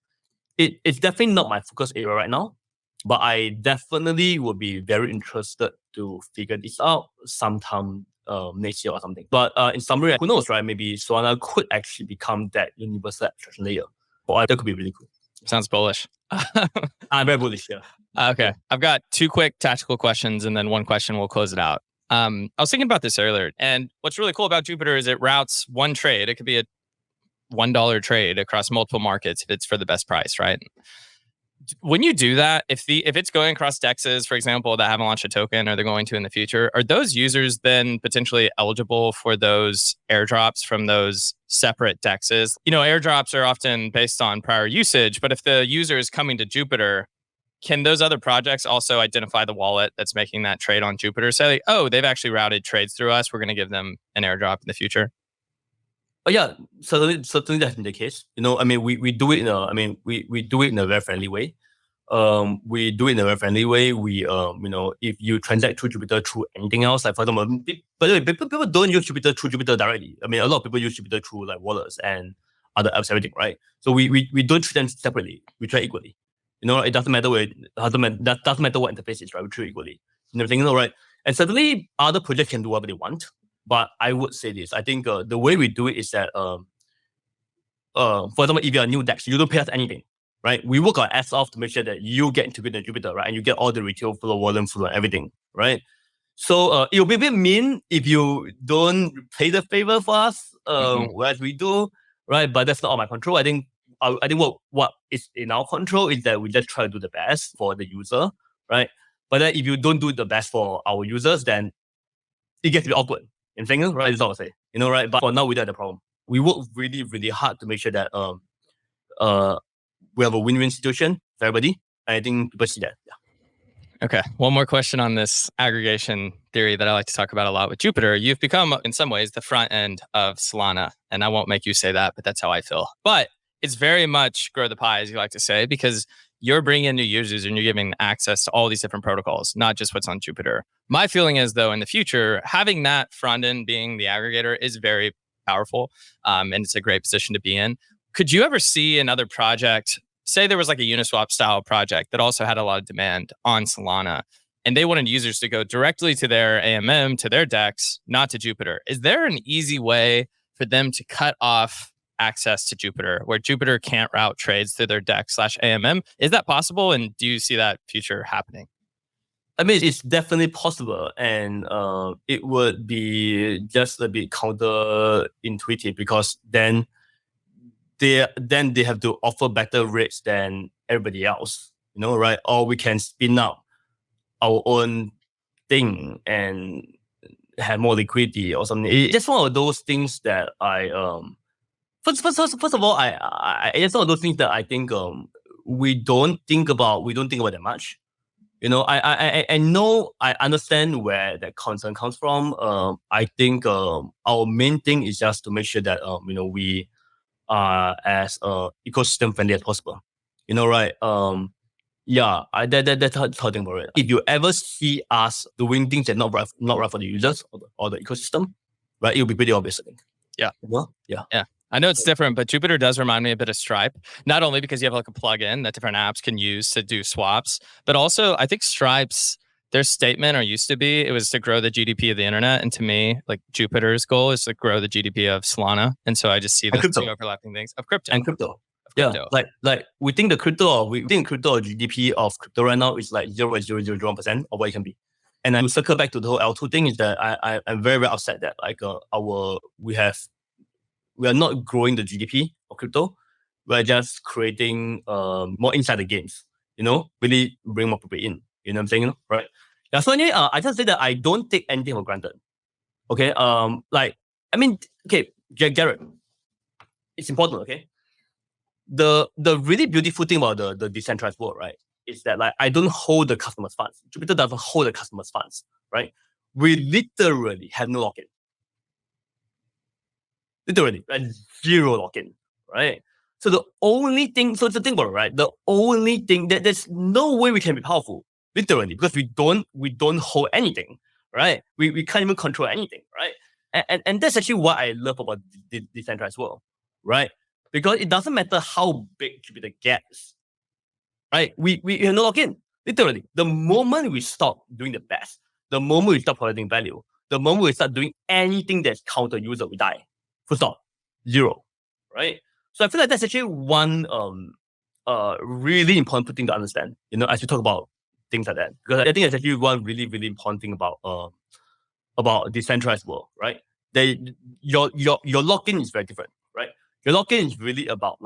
It's definitely not my focus area right now, but I definitely would be very interested to figure this out sometime next year or something. But in summary, who knows, right? Maybe Solana could actually become that universal abstraction layer. That could be really cool. Sounds bullish. I'm very bullish, yeah. Okay. I've got 2 quick tactical questions and then 1 question. We'll close it out. I was thinking about this earlier, and what's really cool about Jupiter is it routes one trade. It could be a $1 trade across multiple markets if it's for the best price, right? When you do that, if it's going across dexes, for example, that haven't launched a token or they're going to in the future, are those users then potentially eligible for those airdrops from those separate dexes? Airdrops are often based on prior usage, but if the user is coming to Jupiter, can those other projects also identify the wallet that's making that trade on Jupiter? Say, oh, they've actually routed trades through us. We're going to give them an airdrop in the future. Oh yeah, certainly that's the case. We do it in a, we do it in a very friendly way. We do it in a very friendly way. We, if you transact through Jupiter through anything else, like for example, by the way, people don't use Jupiter through Jupiter directly. A lot of people use Jupiter through like wallets and other apps, everything, right? So we don't treat them separately. We treat equally. It doesn't matter doesn't matter what interface it's, right? We treat equally. Everything, right? And certainly other projects can do whatever they want. But I would say this. I think the way we do it is that, for example, if you're a new DEX, you don't pay us anything, right? We work our ass off to make sure that you get integrated in Jupiter, right? And you get all the retail flow, volume flow, and everything, right? So it will be a bit mean if you don't pay the favor for us, whereas we do, right? But that's not all my control. I think what is in our control is that we just try to do the best for the user, right? But then if you don't do the best for our users, then it gets a bit awkward. In Finland, right? It's all I say, right? But for now, we don't have the problem. We work really, really hard to make sure that we have a win-win situation for everybody. I think people see that. Yeah. Okay. One more question on this aggregation theory that I like to talk about a lot with Jupiter. You've become, in some ways, the front end of Solana. And I won't make you say that, but that's how I feel. But it's very much grow the pie, as you like to say, because you're bringing in new users and you're giving access to all these different protocols, not just what's on Jupiter. My feeling is, though, in the future, having that front end being the aggregator is very powerful, and it's a great position to be in. Could you ever see another project, say there was like a Uniswap style project that also had a lot of demand on Solana, and they wanted users to go directly to their AMM, to their DEX, not to Jupiter? Is there an easy way for them to cut off access to Jupiter, where Jupiter can't route trades through their DEX/AMM? Is that possible? And do you see that future happening? It's definitely possible, and it would be just a bit counterintuitive because then they have to offer better rates than everybody else, right? Or we can spin up our own thing and have more liquidity or something. It's just one of those things that I First of all, it's one of those things that I think we don't think about that much. I know, I understand where that concern comes from. I think our main thing is just to make sure that we are as ecosystem friendly as possible. Right? That's how I think about it. If you ever see us doing things that not right for the users or the ecosystem, right, it'll be pretty obvious, I think. Yeah. Yeah. I know it's different, but Jupiter does remind me a bit of Stripe. Not only because you have like a plugin that different apps can use to do swaps, but also I think Stripe's, their statement, or used to be, it was to grow the GDP of the internet. And to me, like Jupiter's goal is to grow the GDP of Solana. And so I just see those two overlapping things of crypto. And crypto. Yeah, like we think crypto GDP of crypto right now is like 0.0001% of what it can be. And then to circle back to the whole L2 thing is that I'm very, very upset that like we are not growing the GDP of crypto. We're just creating more insider games, really bring more people in. You know what I'm saying? Right? Yeah. So anyway, I just say that I don't take anything for granted. Okay. Garrett, it's important. Okay. The really beautiful thing about the decentralized world, right, is that like I don't hold the customer's funds. Jupiter doesn't hold the customer's funds, right? We literally have no lock-in. Literally, like zero lock-in, right? So the only thing, so the thing about it, right? The only thing that there's no way we can be powerful, literally, because we don't hold anything, right? We can't even control anything, right? And that's actually what I love about the decentralized world, right? Because it doesn't matter how big Jupiter gets, right? We are no lock in. Literally, the moment we stop doing the best, the moment we stop providing value, the moment we start doing anything that's counter user, we die. Full stop. Zero. Right? So I feel like that's actually one really important thing to understand, as we talk about things like that. Because I think it's actually one really, really important thing about decentralized world, right? Your lock-in is very different, right? Your lock-in is really about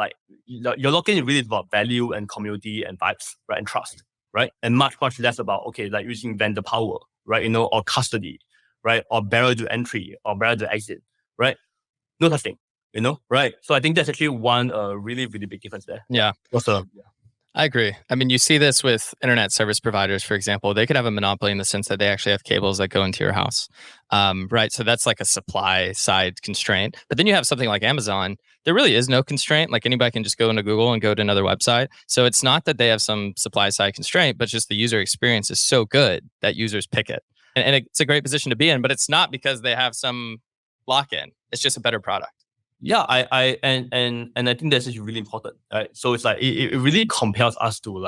your lock-in is really about value and community and vibes, right? And trust, right? And much, much less about, using vendor power, right? Or custody, right? Or barrier to entry or barrier to exit, right? No such thing, right? So I think that's actually one really, really big difference there. Yeah. Also, I agree. I mean, you see this with internet service providers, for example. They could have a monopoly in the sense that they actually have cables that go into your house, right? So that's like a supply side constraint. But then you have something like Amazon. There really is no constraint. Like anybody can just go into Google and go to another website. So it's not that they have some supply side constraint, but just the user experience is so good that users pick it. And it's a great position to be in, but it's not because they have some lock-in. It's just a better product. Yeah, I think that's really important, right? So it's like it really compels us to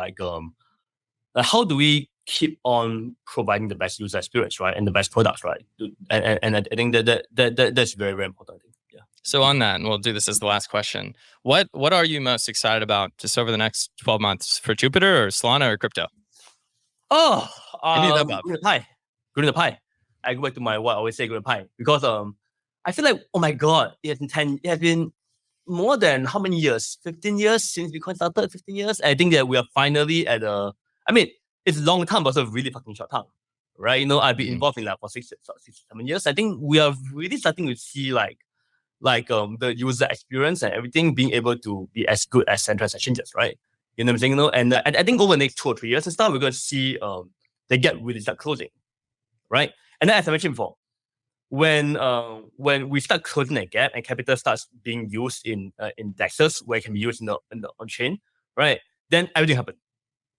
how do we keep on providing the best user experience, right, and the best products, right? And I think that's very, very important. I think. Yeah. So on that, and we'll do this as the last question. What are you most excited about just over the next 12 months for Jupiter or Solana or crypto? Oh, Any of the above. Green the pie. I go back to my what I always say, green the pie, because I feel like, oh my God, it has been more than how many years? 15 years since Bitcoin started, 15 years. I think that we are finally at it's a long time, but also really fucking short time, right? I've been involved in for 6, 7 years. I think we are really starting to see the user experience and everything being able to be as good as centralized exchanges, right? You know what I'm saying? And I think over the next 2 or 3 years and stuff, we're going to see the gap really start closing, right? And then as I mentioned before, when we start closing that gap and capital starts being used in DEXs where it can be used on chain, right? Then everything happens,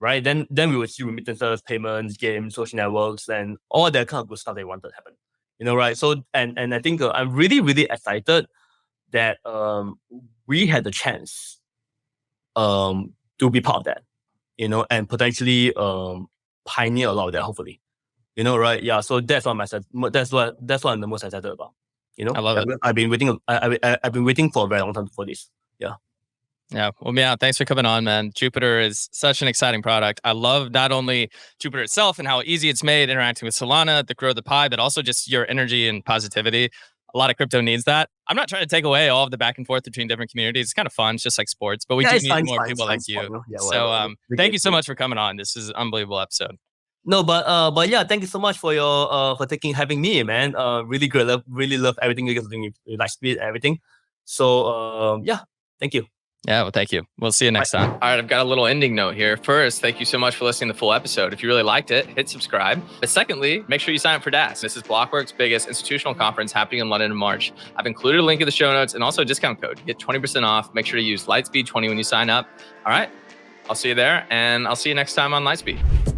right? Then we will see remittances, payments, games, social networks, and all that kind of good stuff they wanted to happen, right? So and I think I'm really, really excited that we had the chance to be part of that, and potentially pioneer a lot of that, hopefully. Right? Yeah. So that's what I'm the most excited about. I love it. I've been waiting. I've been waiting for a very long time for this. Yeah. Yeah. Well, Meow, thanks for coming on, man. Jupiter is such an exciting product. I love not only Jupiter itself and how easy it's made interacting with Solana, the grow the pie, but also just your energy and positivity. A lot of crypto needs that. I'm not trying to take away all of the back and forth between different communities. It's kind of fun. It's just like sports, but we do need more people like you. Yeah, so thank you so much for coming on. This is an unbelievable episode. No, but yeah, thank you so much for your having me, man. Really great. Really love everything you guys are doing with Lightspeed and everything. So yeah, thank you. Yeah, well, thank you. We'll see you next time. All right, I've got a little ending note here. First, thank you so much for listening to the full episode. If you really liked it, hit subscribe. But secondly, make sure you sign up for DAS. This is Blockworks' biggest institutional conference happening in London in March. I've included a link in the show notes and also a discount code. Get 20% off. Make sure to use Lightspeed 20 when you sign up. All right, I'll see you there, and I'll see you next time on Lightspeed.